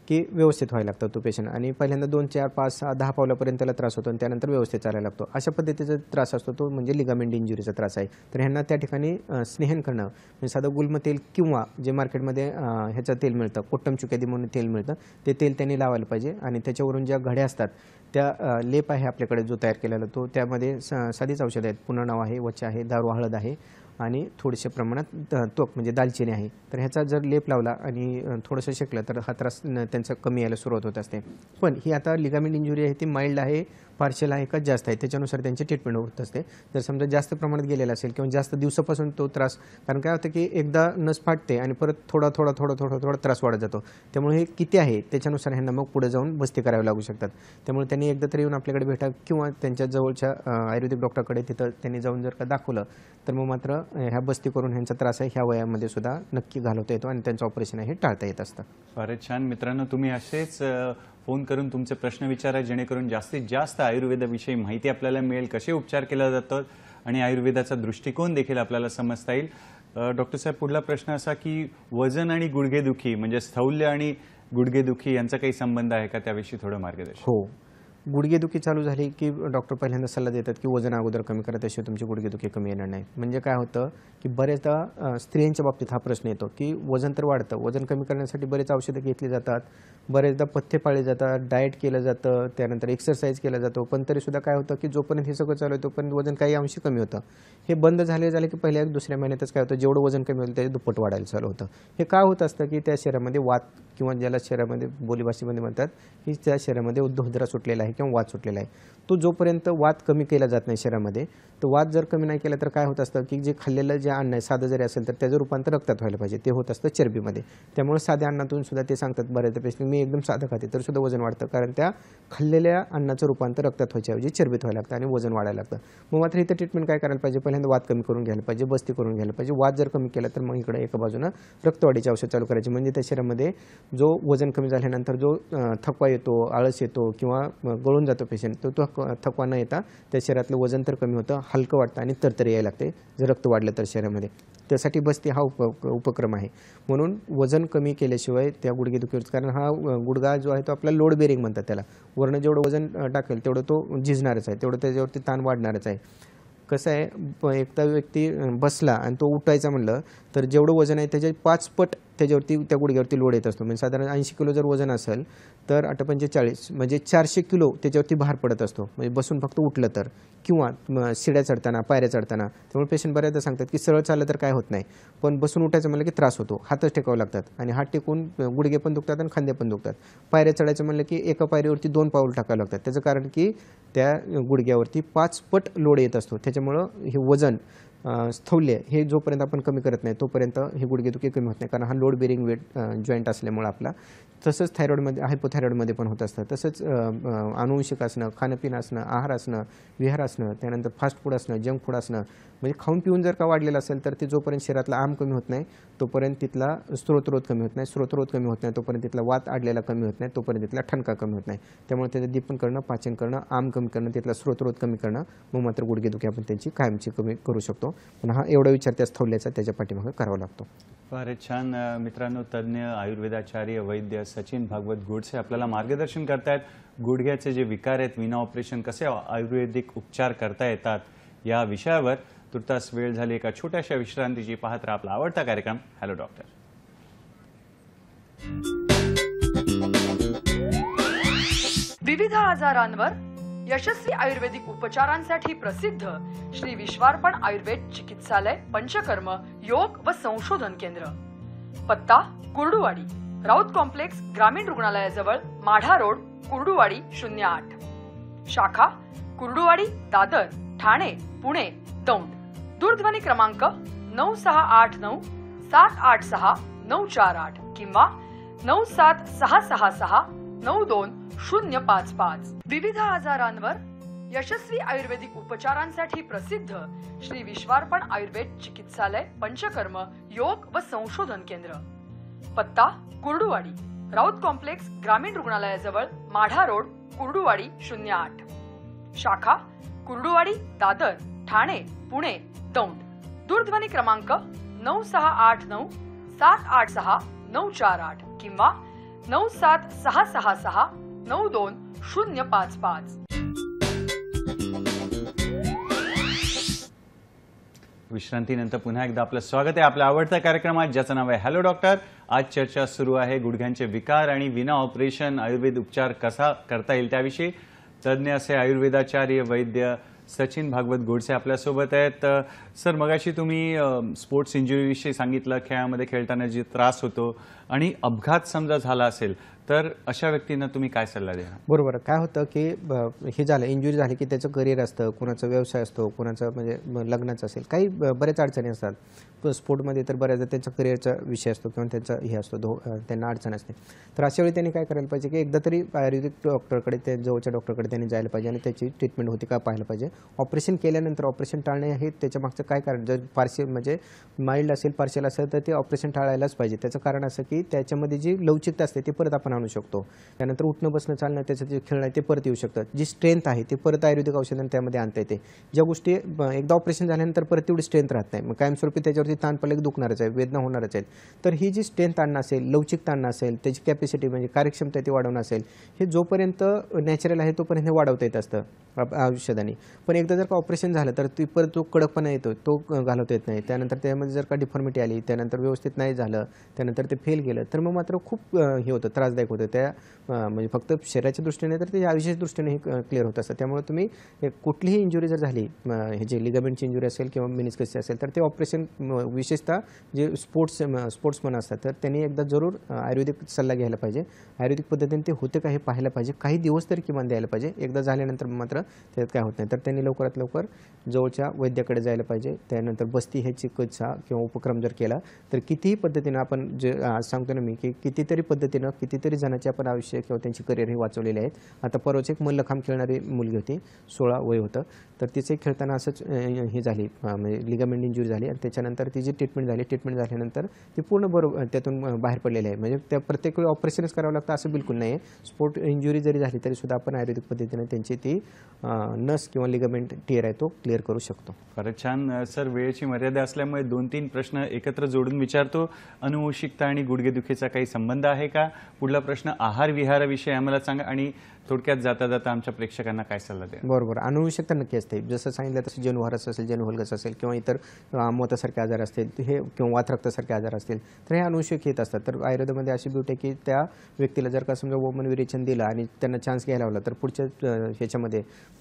की व्यवस्थित व्हायला लागतो तो पेशंट आणि पहिल्यांदा 2, 4, 5, 6, 10 पावलापर्यंत त्याला त्रास होतो आणि त्यानंतर व्यवस्थित चालायला लागतो. अशा पद्धतीचा त्रास असतो तो म्हणजे लिगामेंट इंजुरीचा त्रास आहे. तर ह्यांना त्या ठिकाणी स्नेहन करणं म्हणजे साधं गुलम तेल किंवा जे मार्केटमध्ये ह्याचं तेल मिळतं, कोट्टम चुक्यादी म्हणून तेल मिळतं, ते तेल त्यांनी लावायला पाहिजे आणि त्याच्यावरून ज्या घड्या असतात त्या लेप आहे आपल्याकडे जो तयार केलेला तो त्यामध्ये साधीच औषधं आहेत. पुन्हा नाव आहे, वच्चा आहे, दारू हळद आहे आणि थोडेसे प्रमाणात तोक म्हणजे दालचिनी आहे. तर ह्याचा जर लेप लावला आणि थोडंसं शेकलं तर हा त्रास त्यांचा कमी यायला सुरुवात होत असते. पण ही आता लिगामेंट इंजुरी आहे ती माइल्ड आहे, पार्शियल आहे का जास्त आहे त्याच्यानुसार त्यांची ट्रीटमेंट होत असते. जर समजा जास्त प्रमाणात गेलेला असेल किंवा जास्त दिवसापासून तो त्रास, कारण काय होतं की एकदा नस फाटते आणि परत थोडा त्रास वाढत जातो. त्यामुळे हे किती आहे त्याच्यानुसार ह्यांना मग पुढे जाऊन बस्ती करावी लागू शकतात. त्यामुळे त्यांनी एकदा तरी येऊन आपल्याकडे भेटा किंवा त्यांच्या जवळच्या आयुर्वेदिक डॉक्टरकडे तिथं त्यांनी जाऊन जर का दाखवलं तर मग मात्र ह्या बस्ती करून ह्यांचा त्रास आहे ह्या वयामध्ये सुद्धा नक्की घालवता येतो आणि त्यांचं ऑपरेशन आहे हे टाळता येत असतं. फारच छान. मित्रांनो, तुम्ही असेच फोन करून तुमचे प्रश्न विचारा जेणेकरून जास्तीत जास्त आयुर्वेदाविषयी माहिती आपल्याला मिळेल, कसे उपचार केले जातात आणि आयुर्वेदाचा दृष्टिकोन देखील आपल्याला समजता येईल. डॉक्टर साहेब, पुढला प्रश्न असा की वजन आणि गुडघेदुखी म्हणजे स्थौल्य आणि गुडघेदुखी यांचा काही संबंध आहे का, त्याविषयी थोडं मार्गदर्शन. हो, गुडघेदुखी चालू झाली की डॉक्टर पहिल्यांदा सल्ला देतात की वजन अगोदर कमी करा, त्याशिवाय तुमची गुडघेदुखी कमी येणार नाही. म्हणजे काय होतं की बरेचदा स्त्रियांच्या बाबतीत हा प्रश्न येतो की वजन तर वाढतं, वजन कमी करण्यासाठी बरेच औषधं घेतली जातात, बरेचदा पथ्य पाळले जातात, डाएट केलं जातं, त्यानंतर एक्सरसाइज केला जातो, पण तरीसुद्धा काय होतं की जोपर्यंत हे सगळं चालू आहे तोपर्यंत वजन काही अंशी कमी होतं. हे बंद झाले की पहिल्या 2ऱ्या महिन्यातच काय होतं, जेवढं वजन कमी होतं त्याचे दुप्पट वाढायला चालू होतं. हे काय होत असतं की त्या शरीरामध्ये वात किंवा ज्याला शरीरामध्ये बोलीभाषेमध्ये म्हणतात की त्या शरीरामध्ये उद्धवद्रा सुटलेला आहे आहे किंवा वात सुटलेला आहे, तो जोपर्यंत वात कमी केला जात नाही शरीरामध्ये, तर वात जर कमी नाही केला तर काय होत असतं की जे खाल्लेलं जे अन्न आहे साधं जरी असेल तर त्याचं रूपांतर रक्तात व्हायला पाहिजे, ते होत असतं चरबीमध्ये. त्यामुळे साध्या अन्नातून सुद्धा ते सांगतात बऱ्याच पेशंट मी एकदम साधं खाते तर सुद्धा वजन वाढतं, कारण त्या खाल्लेल्या अन्नाचं रूपांतर रक्तात व्हायच्याऐवजी चरबीत व्हायला लागतं आणि वजन वाढायला लागतं. मग मात्र इथं ट्रीटमेंट काय करायला पाहिजे, पहिल्यांदा वात कमी करून घ्यायला पाहिजे, बस्ती करून घ्यायला पाहिजे. वात जर कमी केला तर मग इकडे एका बाजूनं रक्तवाढीचे औषध चालू करायचे, म्हणजे त्या शरीरामध्ये जो वजन कमी झाल्यानंतर जो थकवा येतो, आळस येतो किंवा गळून जातो पेशंट, तो थकवा न येता त्या शरीरातलं वजन तर कमी होतं, हलकं वाटतं आणि तरतरी यायला लागते जर रक्त वाढलं तर शरीरामध्ये. त्यासाठी बस्ती हा उपक्रम आहे. म्हणून वजन कमी केल्याशिवाय त्या गुडघेदुखीवर, कारण हा गुडघा जो आहे तो आपला लोड बेरिंग म्हणतात त्याला, वरनं जेवढं वजन टाकेल तेवढं तो झिजणारच आहे, तेवढं त्याच्यावरती ताण वाढणारच आहे. कसं आहे, एकदा व्यक्ती बसला आणि तो उठायचा म्हणलं तर जेवढं वजन आहे त्याच्या 5 पट त्याच्यावरती त्या गुडघ्यावरती लोड येत असतो. म्हणजे साधारण 80 किलो जर वजन असेल तर 8×45 म्हणजे 400 किलो त्याच्यावरती भार पडत असतो, म्हणजे बसून फक्त उठलं तर, किंवा शिड्या चढताना, पायऱ्या चढताना. त्यामुळे पेशंट बऱ्याचदा सांगतात की सरळ चाललं तर काय होत नाही, पण बसून उठायचं म्हणलं की त्रास होतो, हातच टेकावं लागतात आणि हात टेकून गुडघे पण दुखतात आणि खांदे पण दुखतात. पायऱ्या चढायचं म्हणलं की एका पायरीवरती 2 पाऊल टाकावं लागतात. त्याचं कारण की त्या गुडघ्यावरती 5 पट लोड येत असतो. त्याच्यामुळं हे वजन स्थौल्य हे जोपर्यंत आपण कमी करत नाही तोपर्यंत हे गुडघेदुखी कमी होत नाही, कारण हा लोड बेरिंग वेट जॉईंट असल्यामुळे आपला. तसंच थायरॉइडमध्ये, हायपोथायरॉइडमध्ये पण होत असतं. तसंच अनुवंशिक असणं, खाणंपिणं असणं, आहार असणं, विहार असणं, त्यानंतर फास्ट फूड असणं, जंक फूड असणं, म्हणजे खाऊन पिऊन जर का वाढलेलं असेल तर ते जोपर्यंत शरीरातला आम कमी होत नाही तोपर्यंत तिथला स्रोतरोध कमी होत नाही, स्रोतरोध कमी होत नाही तोपर्यंत तिथला वात आडलेला कमी होत नाही, तोपर्यंत तिथला ठणका कमी होत नाही. त्यामुळे त्याचं दीपन करणं, पाचन करणं, आम कमी करणं, तिथला स्रोतरोध कमी करणं, मग मात्र गुडघेदुखी आपण त्यांची कायमची कमी करू शकतो. पण हा एवढा विचार त्या स्थौल्याचा त्याच्या पाठीमागे करावा लागतो. फारच छान. मित्रांनो, तज्ज्ञ आयुर्वेदाचार्य वैद्य सचिन भागवत गोडसे आपल्याला मार्गदर्शन करतायत. गुडघ्याचे जे विकार आहेत, विना ऑपरेशन कसे आयुर्वेदिक उपचार करता येतात या विषयावर. तुर्तास वेळ झाली एका छोट्याशा विश्रांतीची. पाहत राहा आपला आवडता कार्यक्रम हॅलो डॉक्टर. विविध आजारांवर यशस्वी आयुर्वेदिक उपचारांसाठी प्रसिद्ध श्री विश्वार्पण आयुर्वेद चिकित्सालय पंचकर्म योग व संशोधन केंद्र. पत्ता कुर्डुवाडी, राऊत कॉम्प्लेक्स, ग्रामीण रुग्णालयाजवळ, माढा रोड, कुर्डुवाडी 08. शाखा कुर्डुवाडी, दादर, ठाणे, पुणे, दौंड. दूरध्वनी क्रमांक 9689 786 948 किंवा 97666 92 विविध आजारांवर यशस्वी आयुर्वेदिक उपचारांसाठी प्रसिद्ध श्री विश्वार्पण आयुर्वेद चिकित्सालय पंचकर्म योग व संशोधन केंद्र. पत्ता कुर्डुवाडी, राऊत कॉम्प्लेक्स, ग्रामीण रुग्णालयाजवळ, माढा रोड, कुर्डुवाडी 08. शाखा कुर्डुवाडी, दादर, ठाणे, पुणे, दौंड. दूरध्वनी क्रमांक 9689 786 948 किंवा 97666 92 विश्रांतीनंतर पुन्हा एकदा आपलं स्वागत आहे आपल्या आवडत्या कार्यक्रमात, ज्याचं नाव आहे हॅलो डॉक्टर. आज चर्चा सुरू आहे गुडघ्यांचे विकार आणि विना ऑपरेशन आयुर्वेद उपचार कसा करता येईल त्याविषयी. तज्ज्ञ असे आयुर्वेदाचार्य वैद्य सचिन भागवत गोडसे आपल्यासोबत आहेत. सर, मगाशी तुम्ही स्पोर्ट्स इंजुरीविषयी सांगितलं, खेळामध्ये खेळताना जे त्रास होतो आणि अपघात समजा झाला असेल तर अशा व्यक्तींना तुम्ही काय सल्ला द्या? बरोबर. काय होतं की हे झालं, इंजुरी झाली की त्याचं करिअर असतं, कोणाचा व्यवसाय असतो, कोणाचं म्हणजे लग्नाचं असेल, काही बऱ्याच अडचणी असतात. स्पोर्टमध्ये तर बऱ्याचदा त्यांचा करिअरचा विषय असतो किंवा त्यांचा हे असतो, त्यांना अडचण असते. तर अशा वेळी त्यांनी काय करायला पाहिजे की एकदा तरी आयुर्वेदिक डॉक्टरकडे, त्या जवळच्या डॉक्टरकडे त्यांनी जायला पाहिजे आणि त्याची ट्रीटमेंट होती का पाहायला पाहिजे. ऑपरेशन केल्यानंतर ऑपरेशन टाळणे हे त्याच्या मागचं काय कारण, जर पार्शियल म्हणजे माइल्ड असेल, पार्शियल असेल तर ते ऑपरेशन टाळायलाच पाहिजे. त्याचं कारण असं की त्याच्यामध्ये जी लवचिकता असते ते परत आपण आणू शकतो. त्यानंतर उठणं, बसणं, चालणं, त्याचं जे खेळणं आहे ते परत येऊ शकतं. जी स्ट्रेंथ आहे ते परत आयुर्वेदिक औषधांनी त्यामध्ये आणता येते. ज्या गोष्टी एकदा ऑपरेशन झाल्यानंतर परत तेवढी स्ट्रेंथ राहत नाही, मग कायमस्वरूपी त्याच्यावरती ताण पडले की दुखणारच आहे, वेदना होणारच आहेत. तर ही जी स्ट्रेंथ आणणं असेल, लवचिकता आणणं असेल, त्याची कॅपॅसिटी म्हणजे कार्यक्षमता ती वाढवणं असेल, हे जोपर्यंत नॅचरल आहे तोपर्यंत हे वाढवता येत असतं औषधांनी. पण एकदा जर का ऑपरेशन झालं तर ती परत जो कडकपणा येतो तो घालवता येत नाही. त्यानंतर त्यामध्ये जर का डिफॉर्मिटी आली, त्यानंतर व्यवस्थित नाही झालं, त्यानंतर ते फेल गेलं तर मग मात्र खूप हे होतं, त्रासदायक त्रासदायक होतं त्या म्हणजे फक्त शरीराच्या दृष्टीने तर ते आयुष्याच्या दृष्टीनेही क्लिअर होत असतं. त्यामुळे तुम्ही कुठलीही इंजुरी जर झाली, हे जे लिगामेंटची इंजुरी असेल किंवा मेनिस्कसची असेल, तर ते ऑपरेशन विशेषतः जे स्पोर्ट्समन असतात तर त्यांनी एकदा जरूर आयुर्वेदिक सल्ला घ्यायला पाहिजे. आयुर्वेदिक पद्धतीने ते होते का हे पाहायला पाहिजे, काही दिवस तरी किमान द्यायला पाहिजे. एकदा झाल्यानंतर मात्र त्यात काय होत नाही तर त्यांनी लवकरात लवकर जवळच्या वैद्याकडे जायला पाहिजे. त्यानंतर बस्ती हे चिकित्सा किंवा उपक्रम जर केला तर कितीही पद्धतीनं आपण जे आज सांगतो ना मी की कितीतरी पद्धतीनं कितीतरी जणांचे आपण आयुष्य किंवा त्यांची करिअरही वाचवलेले आहेत. आता परवाच एक मल्लखांब खेळणारी मुलगी होती, 16 वय होतं, तर तिचे खेळताना असंच हे झाली म्हणजे लिगामेंट इंजुरी झाली आणि त्याच्यानंतर तिची ट्रीटमेंट झाल्यानंतर ती पूर्ण बरोबर त्यातून बाहेर पडलेली आहे. म्हणजे त्या प्रत्येक वेळी ऑपरेशनच करावं लागतं असं बिलकुल नाही आहे. स्पोर्ट इंजुरी जरी झाली तरी सुद्धा आपण आयुर्वेदिक पद्धतीने त्यांची ती नस किंवा लिगामेंट टिअर आहे तो क्लिअर करू शकतो. फारच छान सर. वेळेची मर्यादा असल्यामुळे 2-3 प्रश्न एकत्र जोडून विचारतो. अनुवंशिकता आणि गुडघेदुखीचा काही संबंध आहे का? पुढला प्रश्न आहार विहाराविषयी आम्हाला सांगा आणि थोडक्यात जाता जाता आमच्या प्रेक्षकांना काय सल्ला द्या? बरोबर, अनुवंशिकता नक्की असते. जसं सांगितलं तसं जनुवारस असेल, जनुवल्गस असेल किंवा इतर मोतासारखे आजार असतील हे किंवा वातरक्तासारखे आजार असतील तर हे अनुवंशिक येत असतात. तर आयुर्वेदामध्ये अशी ब्युटी आहे की त्या व्यक्तीला जर का समजा वोमन विरेचन दिलं आणि त्यांना चान्स घ्यायला लावला तर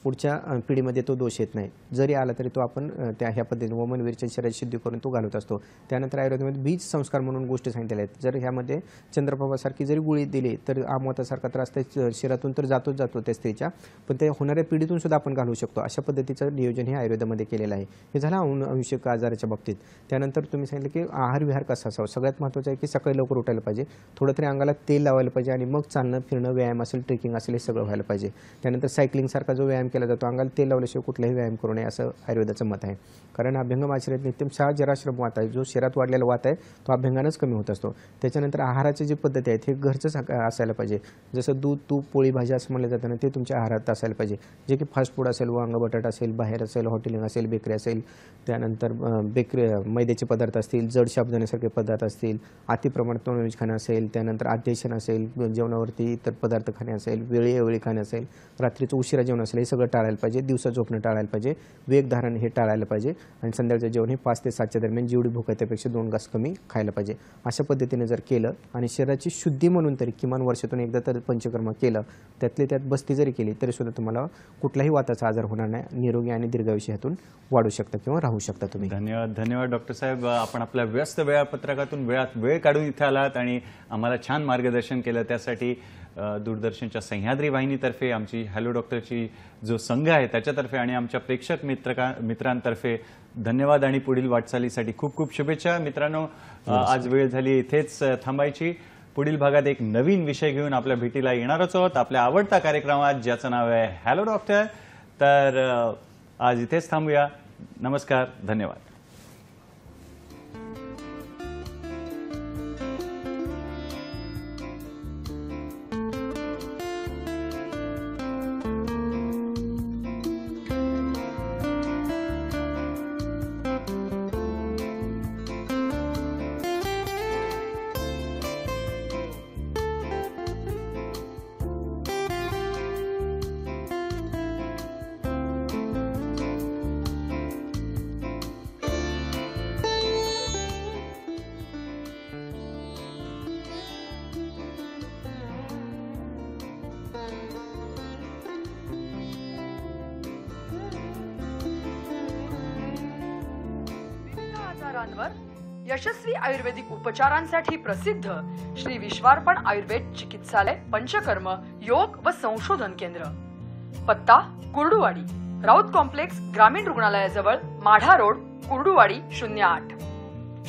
पुढच्या पिढीमध्ये तो दोष येत नाही. जरी आला तरी तो आपण ह्या पद्धतीने वोमन विरेचन शरीराची शुद्धी करून तो घालत असतो. त्यानंतर आयुर्वेदामध्ये बीज संस्कार म्हणून गोष्टी सांगितलेल्या आहेत. जर ह्यामध्ये चंद्रप्रभासारखी जरी गोळी दिली तर आमोतासारखा त्रास त्या शरीरातून तर जातो त्या स्त्रीच्या, पण ते होणाऱ्या पिढीतून सुद्धा आपण घालू शकतो. अशा पद्धतीचं नियोजन हे आयुर्वेदामध्ये केलेलं आहे. हे झालं अनुवंशिक आजाराच्या बाबतीत. त्यानंतर तुम्ही सांगितलं की आहार विहार कसा असावा. सगळ्यात महत्त्वाचं आहे की सकाळी लवकर उठायला पाहिजे, थोडं तरी अंगाला तेल लावायला पाहिजे आणि मग चालणं फिरणं, व्यायाम असेल, ट्रेकिंग असेल, हे सगळं व्हायला पाहिजे. त्यानंतर सायकलिंगसारखा जो व्यायाम केला जातो, अंगाला तेल लावल्याशिवाय कुठलाही व्यायाम करू नये असं आयुर्वेदाचं मत आहे. कारण अभ्यंगम आचरणात नित्यम जराश्रम वात आहे, जो शरीरात वाढलेला वात आहे तो अभ्यंगानंच कमी होत असतो. त्याच्यानंतर आहाराची जी पद्धती आहेत हे घरचंच असायला पाहिजे. जसं दूध, तूप, पोळी, भाजी असं म्हणलं जातं ना, ते तुमच्या आहारात असायला पाहिजे. जे की फास्ट फूड असेल, वांग बटाटा असेल, बाहेर असेल, हॉटेलिंग असेल, बेकरी असेल, त्यानंतर मैद्याचे पदार्थ असतील, जड शाबुदाण्यासारखे पदार्थ असतील, अतिप्रमाणात नॉनव्हेज खाणं असेल, त्यानंतर अटेन्शन असेल, जेवणावरती इतर पदार्थ खाणे असेल, वेळोवेळी खाणे असेल, रात्रीचं उशिरा जेवण असेल, हे सगळं टाळायला पाहिजे. दिवसा झोपणं टाळायला पाहिजे, वेगधारण हे टाळायला पाहिजे आणि संध्याकाळचं जेवण हे 5 ते 7च्या दरम्यान जेवढी भूक आहे त्यापेक्षा 2 घास कमी खायला पाहिजे. अशा पद्धतीने जर केलं आणि शरीराची शुद्धी म्हणून तरी किमान वर्षातून एकदा तर पंचकर्म केलं, त्यात बस्ती जरी केली तरी सुद्धा तुम्हाला कुठलाही वाताचा आजार होणार नाही. निरोगी आणि दीर्घायुष्य ह्यातून वाढू शकता किंवा राहू शकता तुम्ही. धन्यवाद डॉक्टर साहेब. आपण आपल्या व्यस्त वेळापत्रकातून वेळ काढून इथे आलात आणि आम्हाला छान मार्गदर्शन केलं. त्यासाठी दूरदर्शनच्या सह्याद्री वाहिनीतर्फे, आमची हॅलो डॉक्टरची जो संघ आहे त्याच्यातर्फे आणि आमच्या प्रेक्षक मित्रांतर्फे धन्यवाद आणि पुढील वाटचालीसाठी खूप खूप शुभेच्छा. मित्रांनो, आज वेळ झाली इथेच थांबायची. पुढील भागात एक नवीन विषय घेऊन आपल्या भेटीला येणारच आहोत आपल्या आवडता कार्यक्रमात, ज्याचं नाव आहे हॅलो डॉक्टर. तर आज इथेच थांबूया. नमस्कार, धन्यवाद. यशस्वी आयुर्वेदिक उपचारांसाठी प्रसिद्ध श्री विश्वार्पण आयुर्वेद चिकित्सालय, पंचकर्म, योग व संशोधन केंद्र. पत्ता कुर्डुवाडी, राऊत कॉम्प्लेक्स, ग्रामीण रुग्णालयाजवळ, माढा रोड, कुर्डुवाडी 08.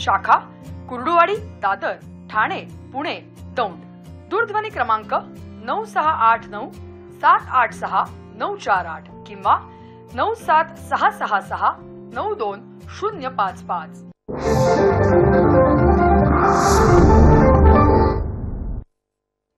शाखा कुर्डुवाडी, दादर, ठाणे, पुणे, दौंड. दूरध्वनी क्रमांक 9689 786 948 किंवा 97666 92 055.